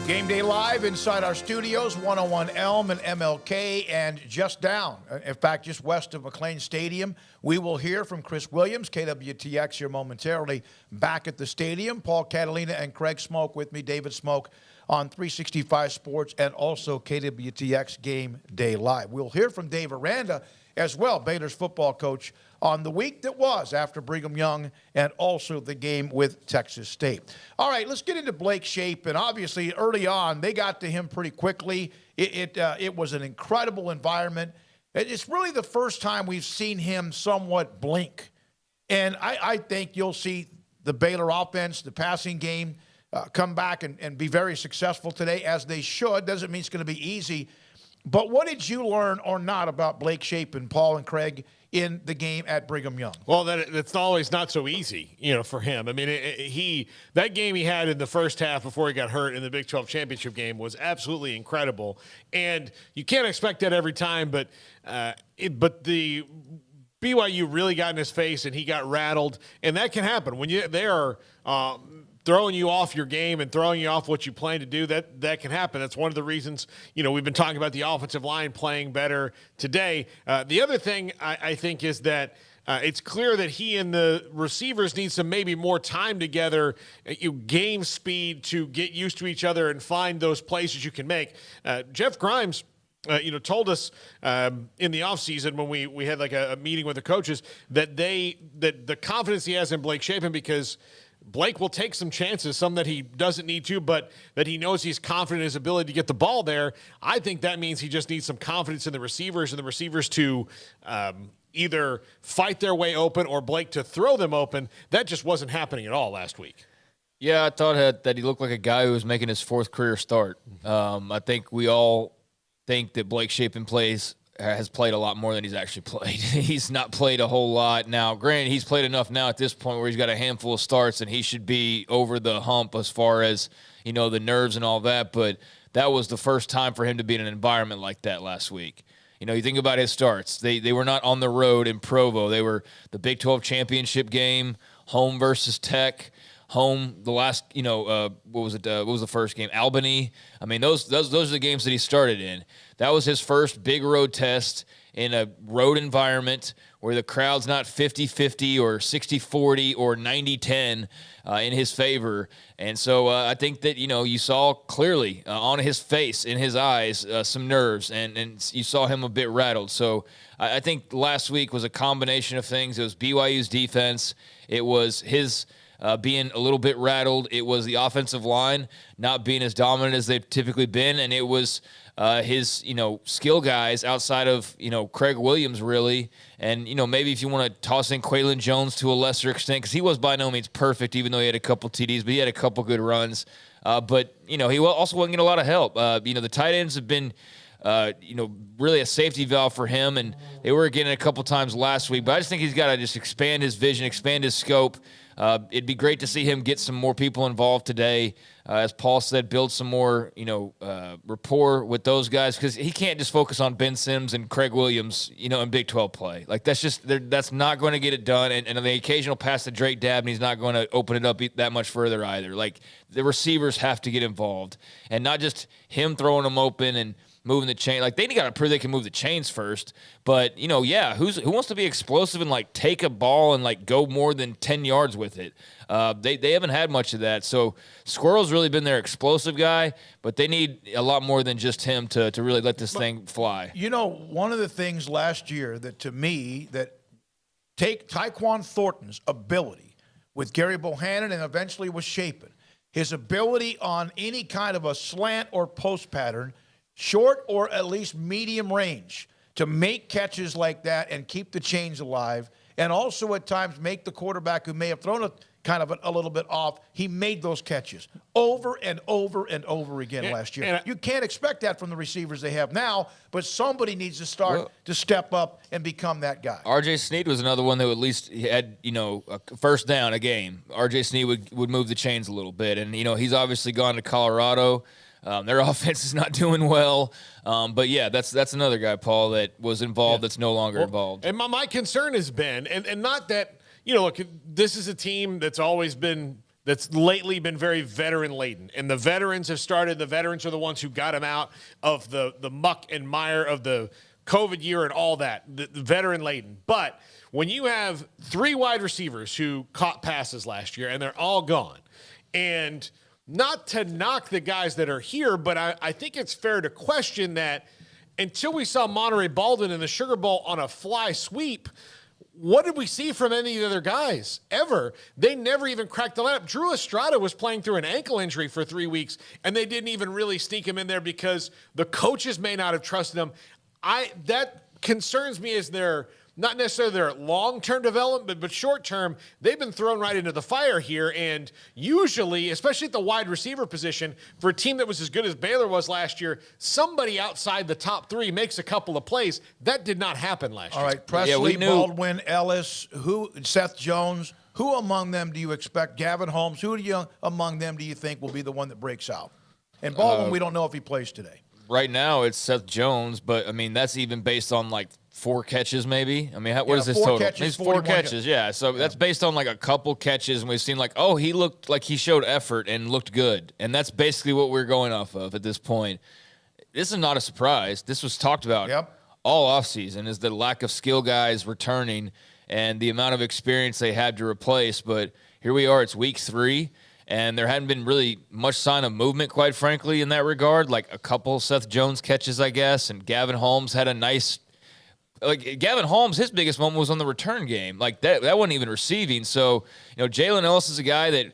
Game Day Live inside our studios, 101 Elm and MLK, and just down, in fact, just west of McLean Stadium, we will hear from Chris Williams, KWTX here momentarily, back at the stadium. Paul, Catalina, and Craig Smoak with me, David Smoak on 365 Sports, and also KWTX Game Day Live. We'll hear from Dave Aranda as well, Baylor's football coach, on the week that was after Brigham Young and also the game with Texas State. All right, let's get into Blake Shapen. Obviously, early on, they got to him pretty quickly. It was an incredible environment. It's really the first time we've seen him somewhat blink. And I think you'll see the Baylor offense, the passing game, come back and be very successful today, as they should. Doesn't mean it's going to be easy. But what did you learn or not about Blake Shapen, Paul and Craig, in the game at Brigham Young? Well, that's always not so easy, for him. I mean, that game he had in the first half before he got hurt in the Big 12 championship game was absolutely incredible. And you can't expect that every time, but the BYU really got in his face and he got rattled, and that can happen when they are throwing you off your game and throwing you off what you plan to do. That can happen. That's one of the reasons, we've been talking about the offensive line playing better today. The other thing I think is that it's clear that he and the receivers need some maybe more time together, game speed to get used to each other and find those places you can make. Jeff Grimes, told us in the offseason when we had like a meeting with the coaches that the confidence he has in Blake Shapen, because Blake will take some chances, some that he doesn't need to, but that he knows he's confident in his ability to get the ball there. I think that means he just needs some confidence in the receivers and the receivers to either fight their way open or Blake to throw them open. That just wasn't happening at all last week. Yeah, I thought that he looked like a guy who was making his 4th career start. I think we all think that Blake Shapen has played a lot more than he's actually played. He's not played a whole lot. Now, granted, he's played enough now at this point where he's got a handful of starts and he should be over the hump as far as, the nerves and all that, but that was the first time for him to be in an environment like that last week. You think about his starts. They were not on the road in Provo. They were the Big 12 championship game, home versus Tech, home the last, what was the first game? Albany. I mean, those are the games that he started in. That was his first big road test in a road environment where the crowd's not 50-50 or 60-40 or 90-10 in his favor. And so I think that, you saw clearly on his face, in his eyes, some nerves, and you saw him a bit rattled. So I think last week was a combination of things. It was BYU's defense. It was his being a little bit rattled. It was the offensive line not being as dominant as they've typically been, and it was his, skill guys outside of, Craig Williams, really. And, maybe if you want to toss in Quaylon Jones to a lesser extent, because he was by no means perfect, even though he had a couple TDs, but he had a couple good runs. But, he also wasn't getting a lot of help. The tight ends have been, really a safety valve for him, and they were getting it a couple times last week. But I just think he's got to just expand his vision, expand his scope. It'd be great to see him get some more people involved today. As Paul said, build some more, rapport with those guys, because he can't just focus on Ben Sims and Craig Williams, in Big 12 play. Like, that's not going to get it done. And the occasional pass to Drake Dabney's not going to open it up that much further either. Like, the receivers have to get involved, and not just him throwing them open and moving the chain. Like, they got to prove they can move the chains first. But, who wants to be explosive and, like, take a ball and, like, go more than 10 yards with it? They haven't had much of that. So Squirrel's really been their explosive guy, but they need a lot more than just him to really let this thing fly. One of the things last year that, to me, that take Tyquan Thornton's ability with Gary Bohannon and eventually with Shapen, his ability on any kind of a slant or post pattern, short or at least medium range, to make catches like that and keep the chains alive, and also at times make the quarterback who may have thrown it kind of a little bit off, he made those catches over and over and over again last year. You can't expect that from the receivers they have now, but somebody needs to start to step up and become that guy. R.J. Sneed was another one that at least had, a first down a game. R.J. Sneed would move the chains a little bit, and, he's obviously gone to Colorado. Their offense is not doing well. But, yeah, that's another guy, Paul, that was involved that's no longer involved. And my concern has been, and not that, look, this is a team that's lately been very veteran-laden. And the veterans have started. The veterans are the ones who got him out of the muck and mire of the COVID year and all that, the veteran-laden. But when you have 3 wide receivers who caught passes last year and they're all gone, and not to knock the guys that are here, but I think it's fair to question that until we saw Monterey Baldwin in the Sugar Bowl on a fly sweep, what did we see from any of the other guys ever? They never even cracked the lineup. Drew Estrada was playing through an ankle injury for 3 weeks, and they didn't even really sneak him in there because the coaches may not have trusted him. That concerns me as not necessarily their long-term development, but short-term, they've been thrown right into the fire here. And usually, especially at the wide receiver position, for a team that was as good as Baylor was last year, somebody outside the top 3 makes a couple of plays. That did not happen last year. All right, Presley, Baldwin, Ellis, Seth Jones, who among them do you expect? Gavin Holmes, among them do you think will be the one that breaks out? And Baldwin, we don't know if he plays today. Right now, it's Seth Jones, but, that's even based on, 4 catches maybe. What is his total? He's 4 catches, yeah. So that's based on, a couple catches, and we've seen, he looked like he showed effort and looked good. And that's basically what we're going off of at this point. This is not a surprise. This was talked about all offseason, is the lack of skill guys returning and the amount of experience they had to replace. But here we are. It's week 3. And there hadn't been really much sign of movement, quite frankly, in that regard. Like a couple Seth Jones catches, I guess. And Gavin Holmes had a nice Gavin Holmes, his biggest moment was on the return game. That wasn't even receiving. So, Jalen Ellis is a guy that,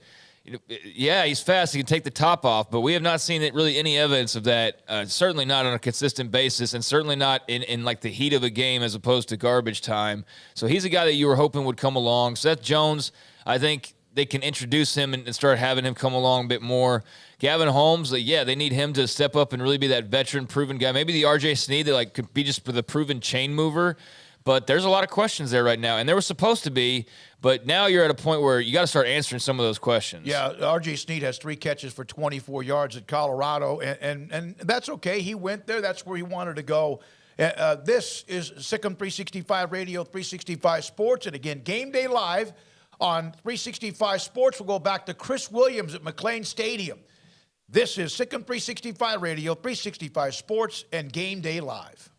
he's fast. He can take the top off. But we have not seen really any evidence of that, certainly not on a consistent basis, and certainly not in the heat of a game as opposed to garbage time. So he's a guy that you were hoping would come along. Seth Jones, I think they can introduce him and start having him come along a bit more. Gavin Holmes, they need him to step up and really be that veteran, proven guy. Maybe the R.J. Sneed that could be just the proven chain mover. But there's a lot of questions there right now, and there was supposed to be. But now you're at a point where you got to start answering some of those questions. Yeah, R.J. Sneed has 3 catches for 24 yards at Colorado, and that's okay. He went there. That's where he wanted to go. This is Sikkim 365 Radio, 365 Sports, and again, Game Day Live on 365 Sports. We'll go back to Chris Williams at McLean Stadium. This is Sikkim 365 Radio, 365 Sports, and Game Day Live.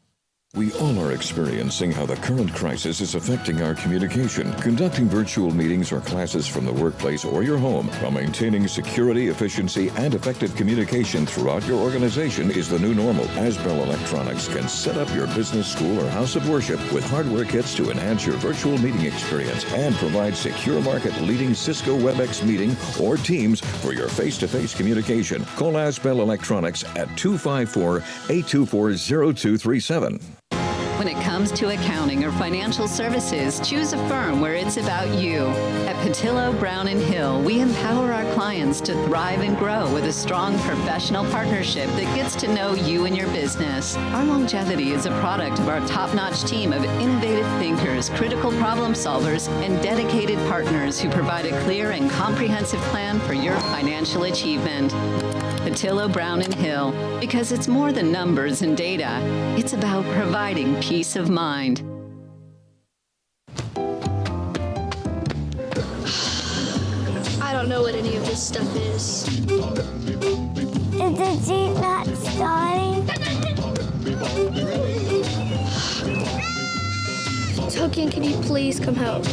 We all are experiencing how the current crisis is affecting our communication. Conducting virtual meetings or classes from the workplace or your home while maintaining security, efficiency, and effective communication throughout your organization is the new normal. Asbel Electronics can set up your business, school, or house of worship with hardware kits to enhance your virtual meeting experience and provide secure market-leading Cisco WebEx meeting or Teams for your face-to-face communication. Call Asbel Electronics at 254-824-0237. When it comes to accounting or financial services, choose a firm where it's about you. At Patillo, Brown & Hill, we empower our clients to thrive and grow with a strong professional partnership that gets to know you and your business. Our longevity is a product of our top-notch team of innovative thinkers, critical problem solvers, and dedicated partners who provide a clear and comprehensive plan for your financial achievement. Patillo, Brown & Hill, because it's more than numbers and data. It's about providing peace of mind. I don't know what any of this stuff is. Is the Jeep not starting? Token, can you please come help?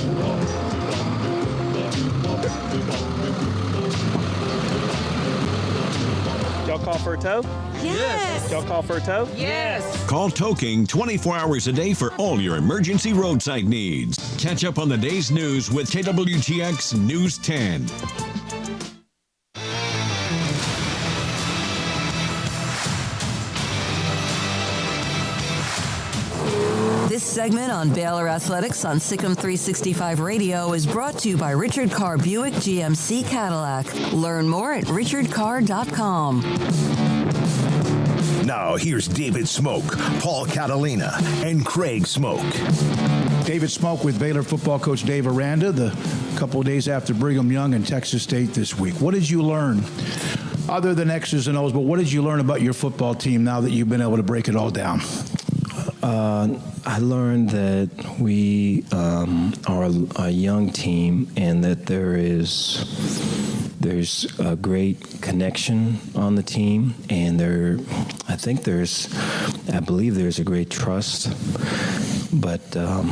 Y'all call for a tow? Yes. Y'all call for a tow? Yes. Call Tow King 24 hours a day for all your emergency roadside needs. Catch up on the day's news with KWTX News 10. This segment on Baylor Athletics on Sikkim 365 Radio is brought to you by Richard Carr Buick GMC Cadillac. Learn more at richardcarr.com. Now here's David Smoak, Paul Catalina, and Craig Smoak. David Smoak with Baylor football coach Dave Aranda, the couple of days after Brigham Young and Texas State this week. What did you learn, other than X's and O's, but what did you learn about your football team now that you've been able to break it all down? I learned that we are a young team and that there's a great connection on the team, and I believe there's a great trust, but I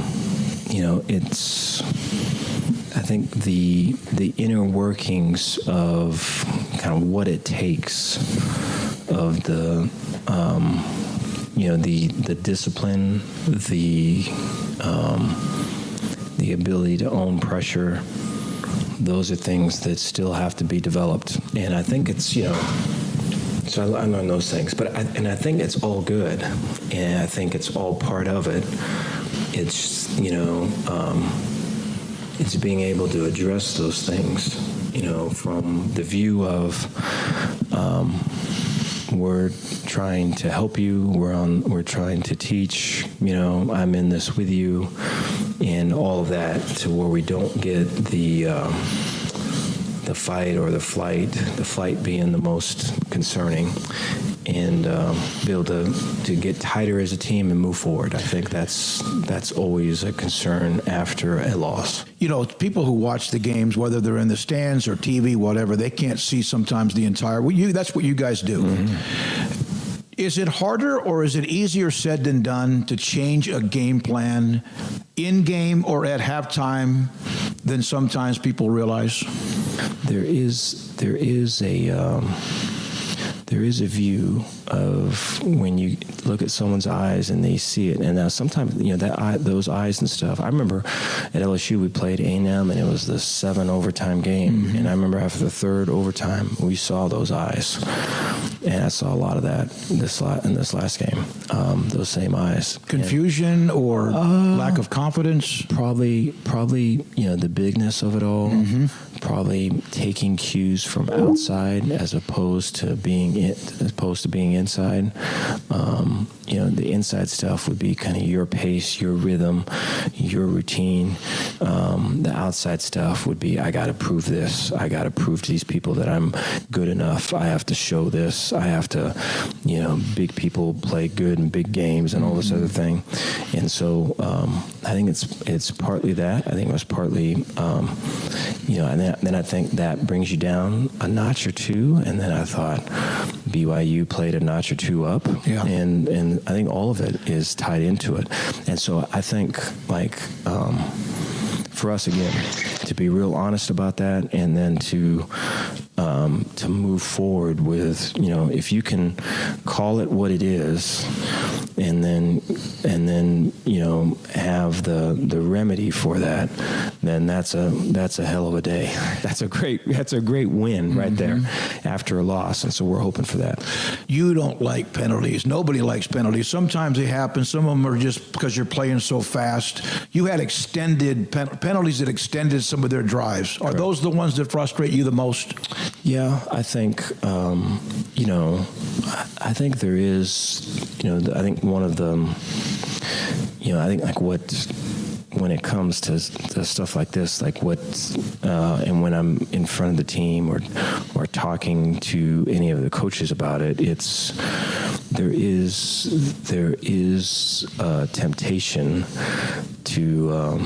think the inner workings of kind of what it takes of the discipline, the ability to own pressure. Those are things that still have to be developed, and I think it's so I learned those things. But I think it's all good, and I think it's all part of it. It's it's being able to address those things, from the view of. We're trying to help you. We're trying to teach. I'm in this with you, and all of that, to where we don't get the fight or the flight. The flight being the most concerning, and be able to get tighter as a team and move forward. I think that's always a concern after a loss. People who watch the games, whether they're in the stands or TV, whatever, they can't see sometimes the entire. That's what you guys do. Mm-hmm. Is it harder or is it easier said than done to change a game plan in game or at halftime than sometimes people realize? There is a view of when you look at someone's eyes and they see it, and now sometimes those eyes and stuff. I remember at LSU we played A&M and it was the 7 overtime game, mm-hmm. and I remember after the 3rd overtime we saw those eyes, and I saw a lot of that in this last game. Those same eyes. Confusion or lack of confidence. Probably the bigness of it all. Mm-hmm. Probably taking cues from outside as opposed to being inside. The inside stuff would be kind of your pace, your rhythm, your routine. The outside stuff would be, I got to prove this. I got to prove to these people that I'm good enough. I have to show this. I have to, big people play good in big games and all this other thing. And so I think it's partly that. I think it was partly, and then I think that brings you down a notch or two. And then I thought BYU played a notch or two up. Yeah. And I think all of it is tied into it. And so I think, for us, again, to be real honest about that, and then to move forward with, if you can call it what it is, and then have the remedy for that, then that's a hell of a day. That's a great win right there after a loss, and so we're hoping for that. You don't like penalties. Nobody likes penalties. Sometimes they happen. Some of them are just because you're playing so fast. You had extended penalties that extended some of their drives. Are those the ones that frustrate you the most? Yeah, I think I think there is. I think one of them. I think like when it comes to stuff like this, like and when I'm in front of the team or talking to any of the coaches about it, there is a temptation to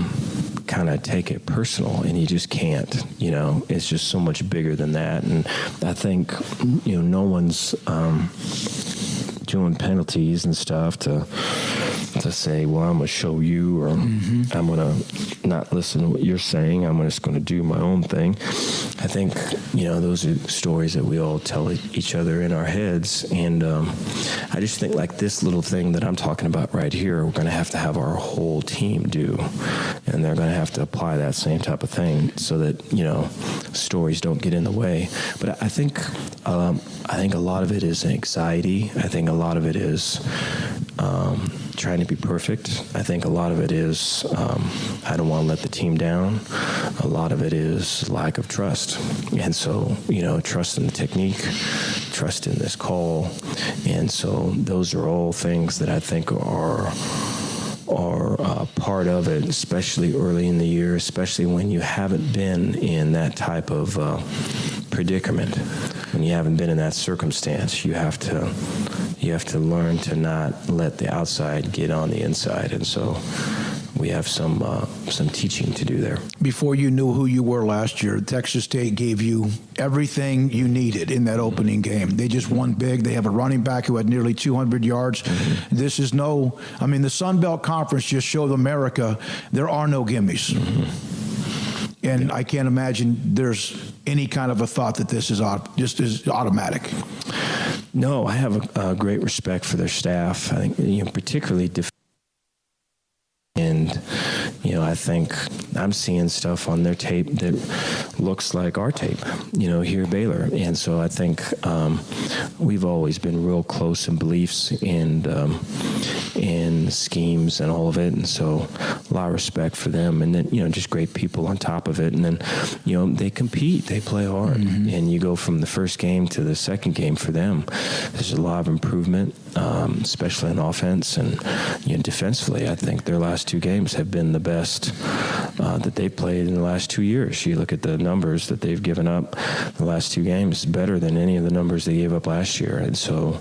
kind of take it personal, and you just can't. It's just so much bigger than that, and I think no one's doing penalties and stuff to say, well, I'm going to show you, or I'm going to not listen to what you're saying. I'm just going to do my own thing. I think, those are stories that we all tell each other in our heads. And I just think like this little thing that I'm talking about right here, we're going to have our whole team do. And they're going to have to apply that same type of thing so that, stories don't get in the way. But I think a lot of it is anxiety. I think a lot of it is trying to be perfect. I think a lot of it is I don't want to let the team down. A lot of it is lack of trust. And so, trust in the technique, trust in this call. And so those are all things that I think are part of it, especially early in the year, especially when you haven't been in that type of predicament. When you haven't been in that circumstance, you have to learn to not let the outside get on the inside. And so we have some teaching to do there. Before you knew who you were last year, Texas State gave you everything you needed in that opening game. They just won big. They have a running back who had nearly 200 yards. This is the Sun Belt Conference just showed America there are no gimmies. And I can't imagine there's any kind of a thought that this is just is automatic. No, I have a great respect for their staff. I think, particularly and, I think I'm seeing stuff on their tape that looks like our tape, here at Baylor. And so I think we've always been real close in beliefs and schemes and all of it. And so a lot of respect for them. And then, just great people on top of it. And then, they compete. They play hard. And you go from the first game to the second game for them. There's a lot of improvement, especially in offense. And, defensively, I think their last two games have been the best that they played in the last 2 years. You look at the numbers that they've given up the last two games, better than any of the numbers they gave up last year. And so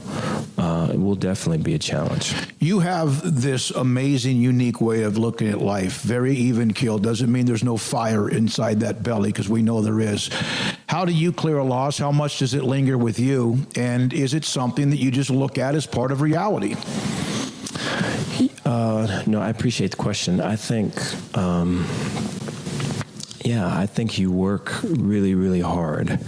it will definitely be a challenge. You have this amazing, unique way of looking at life, very even-keeled. Doesn't mean there's no fire inside that belly, because we know there is. How do you clear a loss? How much does it linger with you? And is it something that you just look at as part of reality? No, I appreciate the question. I think, I think you work really, really hard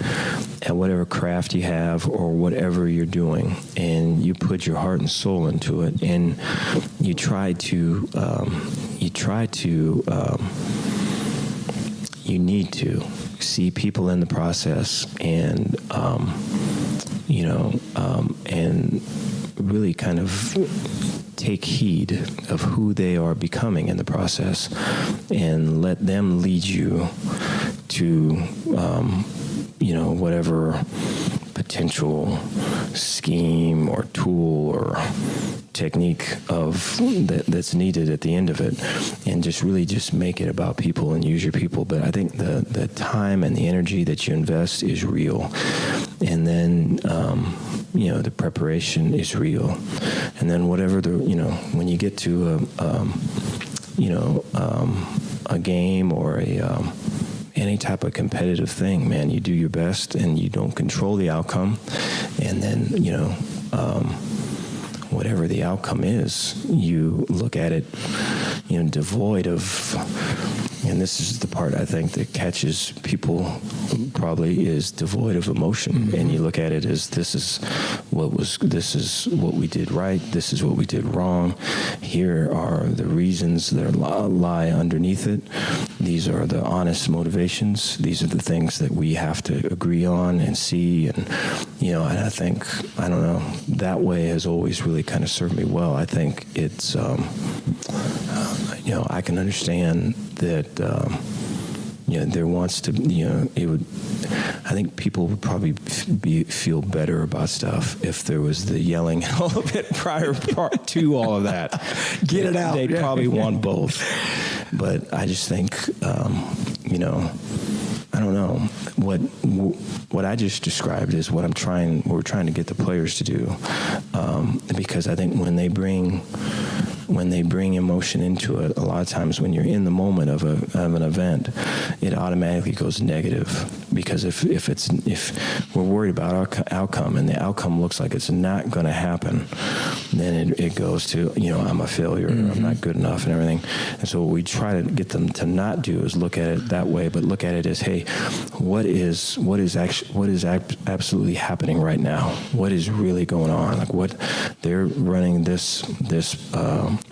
at whatever craft you have or whatever you're doing, and you put your heart and soul into it, and you need to see people in the process and, and really kind of take heed of who they are becoming in the process and let them lead you to, whatever potential scheme or tool or technique that's needed at the end of it, and just really just make it about people and use your people. But I think the time and the energy that you invest is real, and then the preparation is real, and then whatever when you get to a game or any type of competitive thing, man, you do your best and you don't control the outcome, and then whatever the outcome is, you look at it, devoid of and this is the part I think that catches people probably, is devoid of emotion. And you look at it as this is what we did right, this is what we did wrong. Here are the reasons that lie underneath it. These are the honest motivations. These are the things that we have to agree on and see. And, and I think, I don't know, that way has always really kind of served me well. I think it's, I can understand that, there wants to, I think people would probably feel better about stuff if there was the yelling and all of it prior to all of that. Get it out. They'd probably want both. But I just think, I don't know, what I just described is what we're trying to get the players to do, because I think when they bring emotion into it, a lot of times when you're in the moment of an event, it automatically goes negative. Because if we're worried about our outcome and the outcome looks like it's not going to happen, then it goes to, I'm a failure, I'm not good enough and everything. And so what we try to get them to not do is look at it that way, but look at it as, hey, what is absolutely happening right now? What is really going on? Like, what they're running this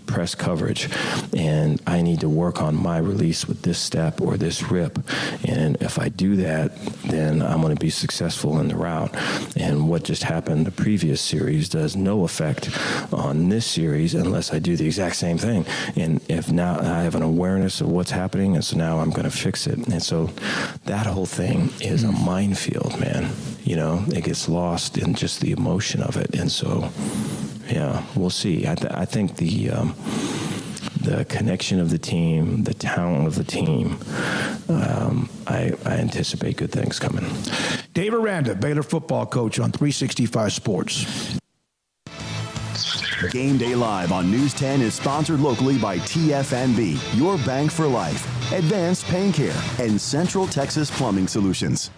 press coverage, and I need to work on my release with this step or this rip. And if I do that, then I'm going to be successful in the route. And what just happened the previous series does no effect on this series unless I do the exact same thing. And if now I have an awareness of what's happening, and so now I'm going to fix it. And so that whole thing is a minefield, man. It gets lost in just the emotion of it. And so, yeah, we'll see. I think the connection of the team, the talent of the team, I anticipate good things coming. Dave Aranda, Baylor football coach on 365 Sports. Game Day Live on News 10 is sponsored locally by TFNB, your bank for life, Advanced Pain Care, and Central Texas Plumbing Solutions.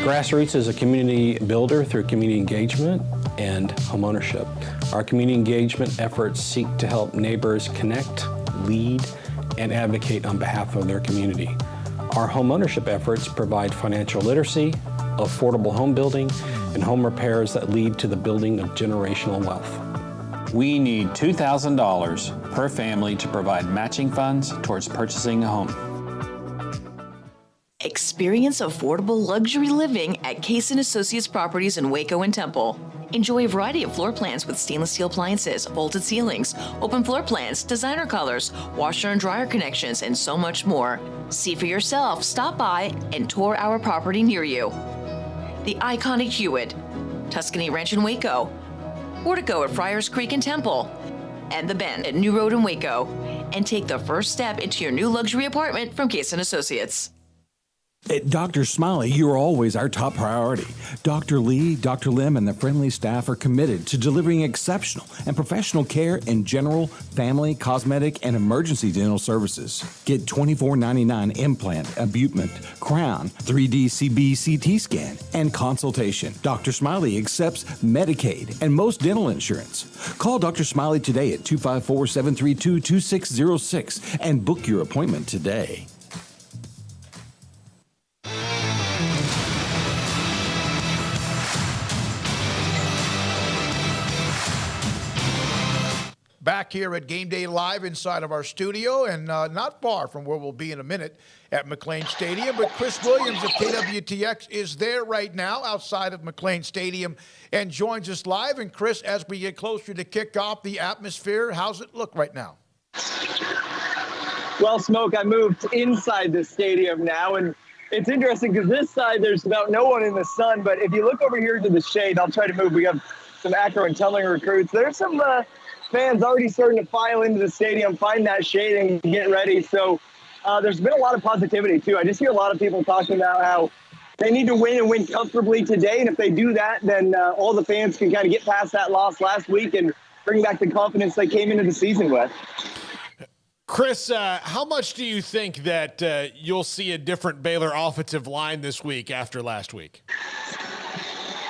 Grassroots is a community builder through community engagement and homeownership. Our community engagement efforts seek to help neighbors connect, lead, and advocate on behalf of their community. Our homeownership efforts provide financial literacy, affordable home building, and home repairs that lead to the building of generational wealth. We need $2,000 per family to provide matching funds towards purchasing a home. Experience affordable luxury living at Case & Associates Properties in Waco and Temple. Enjoy a variety of floor plans with stainless steel appliances, vaulted ceilings, open floor plans, designer colors, washer and dryer connections, and so much more. See for yourself, stop by, and tour our property near you. The iconic Hewitt, Tuscany Ranch in Waco, Portico at Friars Creek in Temple, and The Bend at New Road in Waco. And take the first step into your new luxury apartment from Case & Associates. At Dr. Smiley, you're always our top priority. Dr. Lee, Dr. Lim, and the friendly staff are committed to delivering exceptional and professional care in general, family, cosmetic, and emergency dental services. Get $24.99 implant, abutment, crown, 3D CT scan, and consultation. Dr. Smiley accepts Medicaid and most dental insurance. Call Dr. Smiley today at 254-732-2606 and book your appointment today. Back here at Game Day Live inside of our studio, and not far from where we'll be in a minute at McLean Stadium. But Chris Williams of KWTX is there right now outside of McLean Stadium and joins us live. And Chris, as we get closer to kickoff, the atmosphere, how's it look right now? Well, Smoak, I moved inside the stadium now, and it's interesting because this side there's about no one in the sun. But if you look over here to the shade, I'll try to move. We have some Acro and Tumbling recruits. There's some fans already starting to file into the stadium, find that shade and get ready. So there's been a lot of positivity too. I just hear a lot of people talking about how they need to win and win comfortably today. And if they do that, then all the fans can kind of get past that loss last week and bring back the confidence they came into the season with. Chris, how much do you think that you'll see a different Baylor offensive line this week after last week?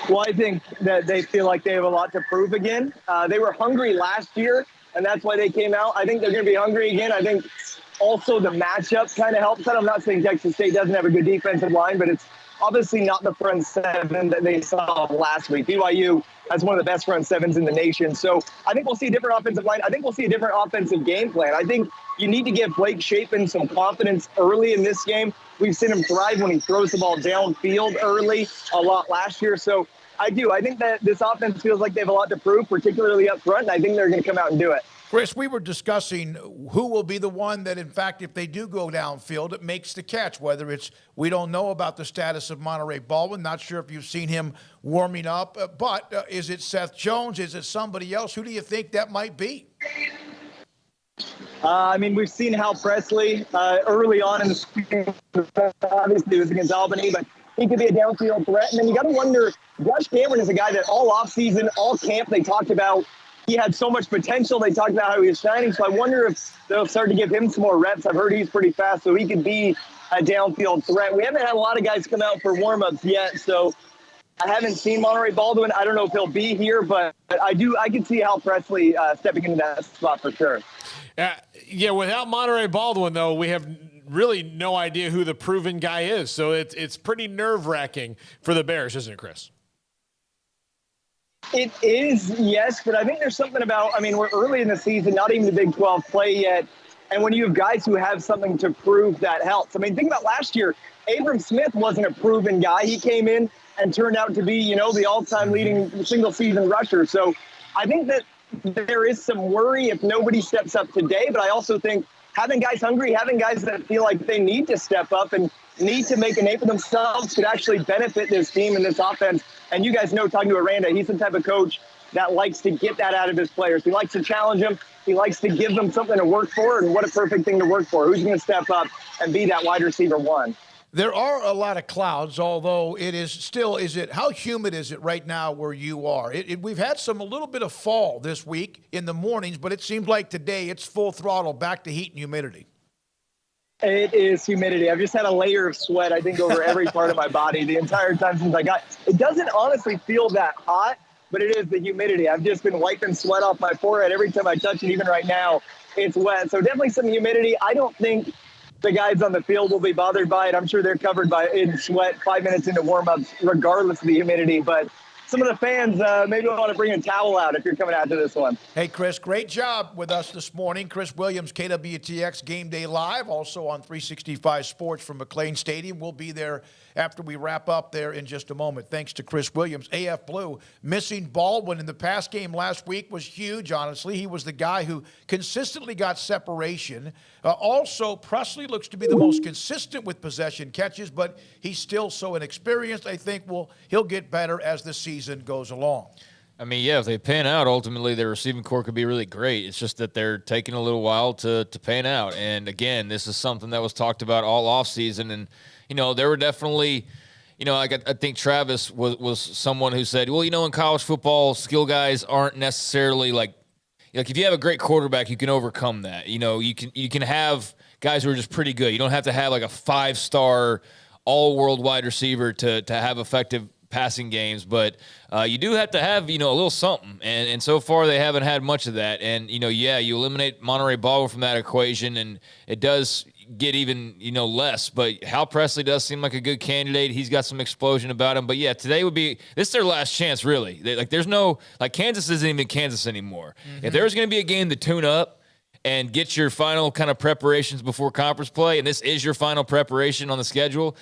Well, I think that they feel like they have a lot to prove again. They were hungry last year, and that's why they came out. I think they're going to be hungry again. I think also the matchup kind of helps. I'm not saying Texas State doesn't have a good defensive line, but it's obviously not the front seven that they saw last week. BYU has one of the best front sevens in the nation. So I think we'll see a different offensive line. I think we'll see a different offensive game plan. I think you need to give Blake Shapen some confidence early in this game. We've seen him thrive when he throws the ball downfield early a lot last year. So I think that this offense feels like they have a lot to prove, particularly up front, and I think they're going to come out and do it. Chris, we were discussing who will be the one that, in fact, if they do go downfield, it makes the catch, whether it's we don't know about the status of Monterey Baldwin. Not sure if you've seen him warming up. But is it Seth Jones? Is it somebody else? Who do you think that might be? We've seen Hal Presley early on in the season. Obviously, it was against Albany, but he could be a downfield threat. And then you got to wonder, Josh Cameron is a guy that all offseason, all camp, they talked about he had so much potential. They talked about how he was shining. So I wonder if they'll start to give him some more reps. I've heard he's pretty fast, so he could be a downfield threat. We haven't had a lot of guys come out for warm-ups yet, so I haven't seen Monterey Baldwin. I don't know if he'll be here, but I can see Hal Presley stepping into that spot for sure. Without Monterey Baldwin, though, we have really no idea who the proven guy is. So it's pretty nerve-wracking for the Bears, isn't it, Chris? It is, yes, but I think there's something about, we're early in the season, not even the Big 12 play yet, and when you have guys who have something to prove, that helps. Think about last year, Abram Smith wasn't a proven guy. He came in and turned out to be, the all-time leading single-season rusher. So I think that there is some worry if nobody steps up today, but I also think having guys hungry, having guys that feel like they need to step up and need to make a name for themselves could actually benefit this team and this offense. And you guys know, talking to Aranda, he's the type of coach that likes to get that out of his players. He likes to challenge them. He likes to give them something to work for, and what a perfect thing to work for. Who's going to step up and be that wide receiver one? There are a lot of clouds, although it is still, how humid is it right now where you are? We've had a little bit of fall this week in the mornings, but it seems like today it's full throttle back to heat and humidity. It is humidity. I've just had a layer of sweat, I think, over every part of my body the entire time since I got. It doesn't honestly feel that hot, but it is the humidity. I've just been wiping sweat off my forehead every time I touch it. Even right now, it's wet. So definitely some humidity. I don't think the guys on the field will be bothered by it. I'm sure they're covered in sweat 5 minutes into warm-ups, regardless of the humidity. But some of the fans maybe want to bring a towel out if you're coming out to this one. Hey, Chris, great job with us this morning. Chris Williams, KWTX Game Day Live, also on 365 Sports from McLean Stadium. We'll be there after we wrap up there in just a moment. Thanks to Chris Williams. AF Blue, missing Baldwin in the pass game last week was huge, honestly. He was the guy who consistently got separation. Also, Presley looks to be the most consistent with possession catches, but he's still so inexperienced. I think he'll get better as the season goes along. If they pan out, ultimately their receiving core could be really great. It's just that they're taking a little while to pan out. And again, this is something that was talked about all offseason. And, there were definitely, I think Travis was someone who said, well, in college football, skill guys aren't necessarily like if you have a great quarterback, you can overcome that. You can have guys who are just pretty good. You don't have to have like a 5-star all-world wide receiver to have effective passing games, but you do have to have, a little something. And so far they haven't had much of that. And, you eliminate Monterey Baldwin from that equation, and it does get even, less. But Hal Presley does seem like a good candidate. He's got some explosion about him. But, today this is their last chance, really. There's no – Kansas isn't even Kansas anymore. Mm-hmm. If there's going to be a game to tune up and get your final kind of preparations before conference play, and this is your final preparation on the schedule,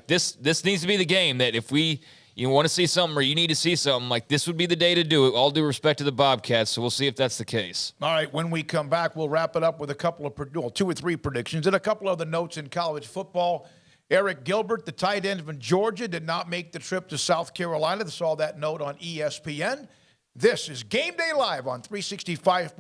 this needs to be the game that if you want to see something or you need to see something, this would be the day to do it, all due respect to the Bobcats, so we'll see if that's the case. All right, when we come back, we'll wrap it up with a couple of 2 or 3 predictions and a couple other notes in college football. Eric Gilbert, the tight end from Georgia, did not make the trip to South Carolina. I saw that note on ESPN. This is Game Day Live on 365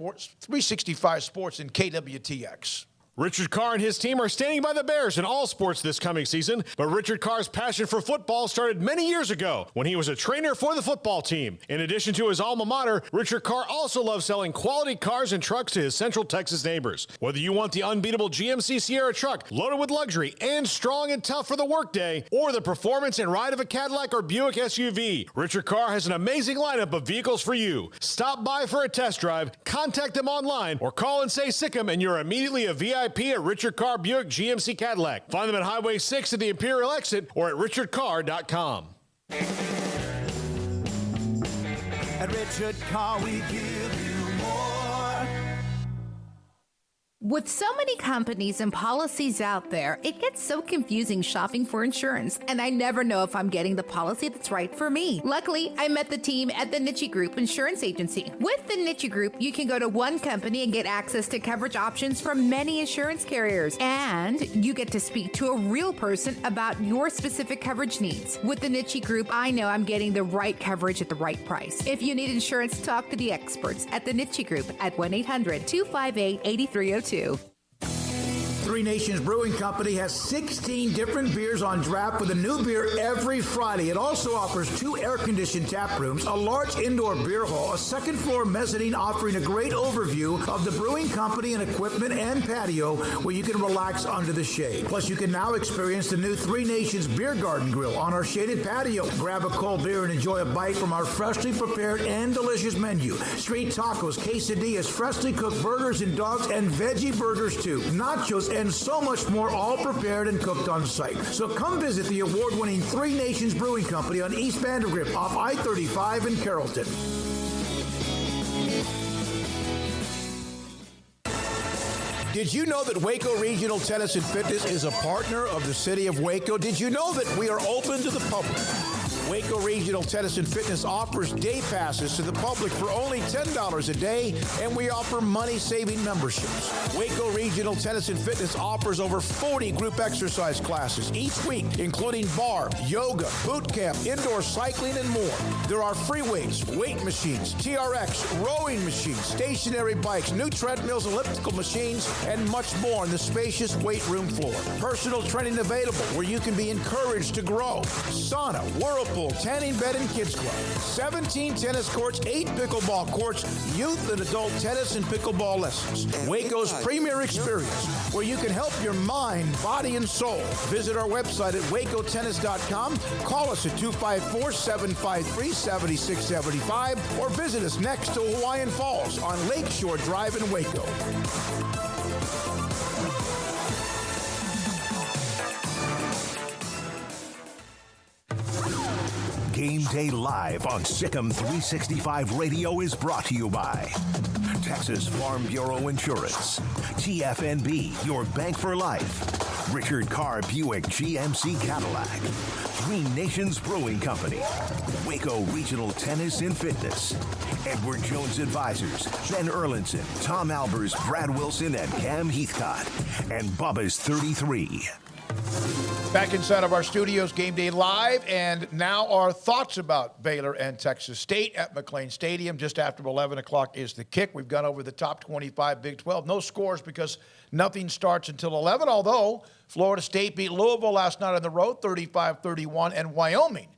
Sports and KWTX. Richard Carr and his team are standing by the Bears in all sports this coming season, but Richard Carr's passion for football started many years ago when he was a trainer for the football team. In addition to his alma mater, Richard Carr also loves selling quality cars and trucks to his Central Texas neighbors. Whether you want the unbeatable GMC Sierra truck loaded with luxury and strong and tough for the workday, or the performance and ride of a Cadillac or Buick SUV, Richard Carr has an amazing lineup of vehicles for you. Stop by for a test drive, contact them online, or call and say Sikkim and you're immediately a VIP VIP at Richard Carr Buick GMC Cadillac. Find them at Highway 6 at the Imperial exit or at richardcarr.com. At Richard Carr, we give you more. With so many companies and policies out there, it gets so confusing shopping for insurance, and I never know if I'm getting the policy that's right for me. Luckily, I met the team at the Niche Group Insurance Agency. With the Niche Group, you can go to one company and get access to coverage options from many insurance carriers, and you get to speak to a real person about your specific coverage needs. With the Niche Group, I know I'm getting the right coverage at the right price. If you need insurance, talk to the experts at the Niche Group at 1-800-258-8302. Three Nations Brewing Company has 16 different beers on draft with a new beer every Friday. It also offers 2 air-conditioned tap rooms, a large indoor beer hall, a second-floor mezzanine offering a great overview of the brewing company and equipment and patio where you can relax under the shade. Plus, you can now experience the new Three Nations Beer Garden Grill on our shaded patio. Grab a cold beer and enjoy a bite from our freshly prepared and delicious menu. Street tacos, quesadillas, freshly cooked burgers and dogs, and veggie burgers too. Nachos and so much more, all prepared and cooked on site. So come visit the award-winning Three Nations Brewing Company on East Vandergrift off I-35 in Carrollton. Did you know that Waco Regional Tennis and Fitness is a partner of the City of Waco? Did you know that we are open to the public? Waco Regional Tennis and Fitness offers day passes to the public for only $10 a day, and we offer money-saving memberships. Waco Regional Tennis and Fitness offers over 40 group exercise classes each week, including bar, yoga, boot camp, indoor cycling, and more. There are free weights, weight machines, TRX, rowing machines, stationary bikes, new treadmills, elliptical machines, and much more on the spacious weight room floor. Personal training available where you can be encouraged to grow. Sauna, whirlpool, tanning bed, and kids club. 17 tennis courts, 8 pickleball courts, youth and adult tennis and pickleball lessons. Waco's premier experience where you can help your mind, body, and soul. Visit our website at wacotennis.com. Call us at 254-753-7675 or visit us next to Hawaiian Falls on Lakeshore Drive in Waco. Game Day Live on Sikkim 365 Radio is brought to you by Texas Farm Bureau Insurance, TFNB, your bank for life, Richard Carr Buick GMC Cadillac, Three Nations Brewing Company, Waco Regional Tennis and Fitness, Edward Jones Advisors, Ben Erlinson, Tom Albers, Brad Wilson, and Cam Heathcott, and Bubba's 33. Back inside of our studios, Game Day Live, and now our thoughts about Baylor and Texas State at McLean Stadium. Just after 11 o'clock is the kick. We've gone over the top 25 Big 12. No scores because nothing starts until 11, although Florida State beat Louisville last night on the road, 35-31, and Wyoming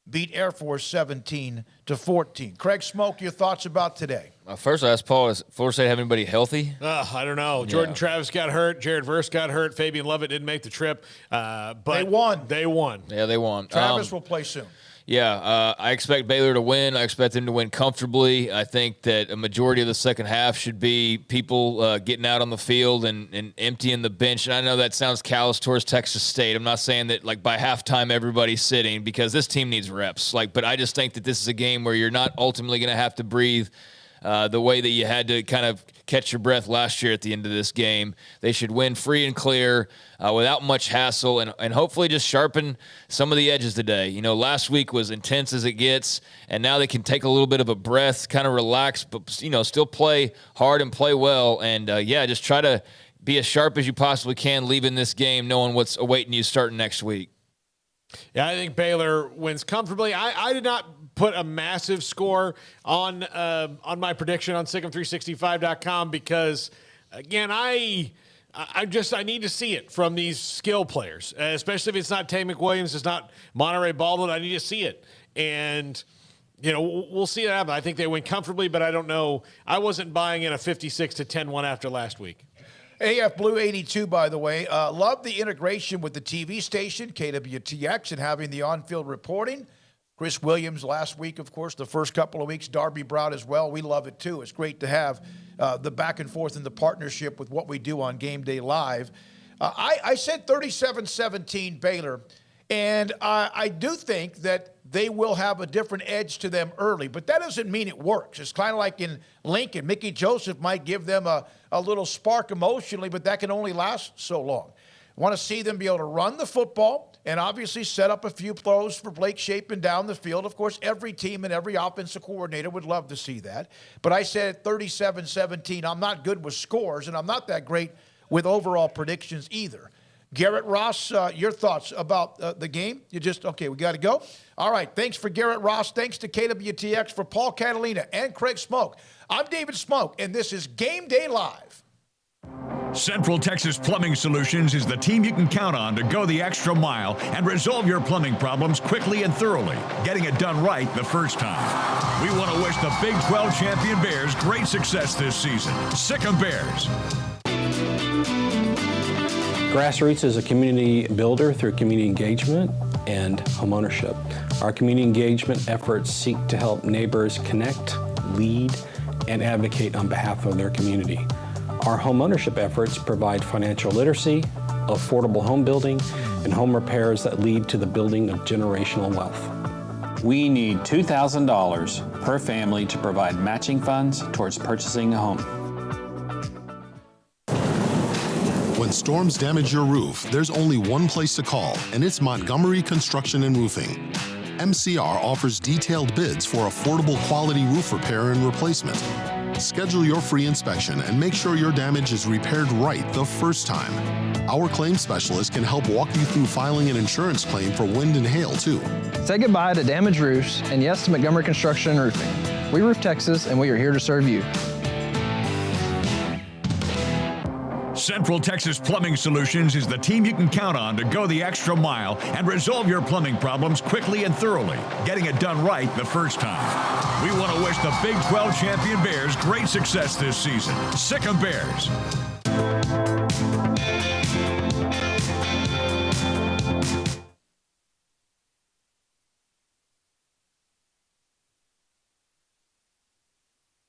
beat Air Force 17-14. Craig Smoak, your thoughts about today? First, I asked Paul, does Florida State have anybody healthy? I don't know. Jordan Travis got hurt. Jared Verse got hurt. Fabian Lovett didn't make the trip. But they won. Yeah, they won. Travis will play soon. Yeah, I expect Baylor to win. I expect them to win comfortably. I think that a majority of the second half should be people getting out on the field and emptying the bench. And I know that sounds callous towards Texas State. I'm not saying that like by halftime everybody's sitting because this team needs reps. But I just think that this is a game where you're not ultimately going to have to breathe the way that you had to kind of catch your breath last year at the end of this game. They should win free and clear without much hassle and hopefully just sharpen some of the edges today. You know, last week was intense as it gets, and now they can take a little bit of a breath, kind of relax, but, you know, still play hard and play well. And, just try to be as sharp as you possibly can leaving this game knowing what's awaiting you starting next week. Yeah, I think Baylor wins comfortably. I did not put a massive score on my prediction on Sikkim365.com because, again, I need to see it from these skill players, especially if it's not Tay McWilliams, it's not Monterey Baldwin. I need to see it. And, you know, we'll see it happen. I think they win comfortably, but I don't know. I wasn't buying in a 56-10 one after last week. AF Blue 82, by the way. Love the integration with the TV station, KWTX, and having the on-field reporting. Chris Williams last week, of course, the first couple of weeks, Darby Brown as well. We love it too. It's great to have the back and forth and the partnership with what we do on Game Day Live. I said 37-17 Baylor, and I do think that they will have a different edge to them early, but that doesn't mean it works. It's kind of like in Lincoln. Mickey Joseph might give them a little spark emotionally, but that can only last so long. I want to see them be able to run the football and obviously set up a few throws for Blake Shapen down the field. Of course, every team and every offensive coordinator would love to see that. But I said 37-17. I'm not good with scores, and I'm not that great with overall predictions either. Garrett Ross, your thoughts about the game? You just, okay, we got to go? All right, thanks for Garrett Ross. Thanks to KWTX. For Paul Catalina and Craig Smoak, I'm David Smoak, and this is Game Day Live. Central Texas Plumbing Solutions is the team you can count on to go the extra mile and resolve your plumbing problems quickly and thoroughly, getting it done right the first time. We want to wish the Big 12 champion Bears great success this season. Sic 'em Bears. Grassroots is a community builder through community engagement and homeownership. Our community engagement efforts seek to help neighbors connect, lead, and advocate on behalf of their community. Our homeownership efforts provide financial literacy, affordable home building, and home repairs that lead to the building of generational wealth. We need $2,000 per family to provide matching funds towards purchasing a home. When storms damage your roof, there's only one place to call, and it's Montgomery Construction and Roofing. MCR offers detailed bids for affordable quality roof repair and replacement. Schedule your free inspection and make sure your damage is repaired right the first time. Our claim specialist can help walk you through filing an insurance claim for wind and hail, too. Say goodbye to damaged roofs and yes to Montgomery Construction and Roofing. We roof Texas, and we are here to serve you. Central Texas Plumbing Solutions is the team you can count on to go the extra mile and resolve your plumbing problems quickly and thoroughly, getting it done right the first time. We want to wish the Big 12 champion Bears great success this season. Sic 'em Bears.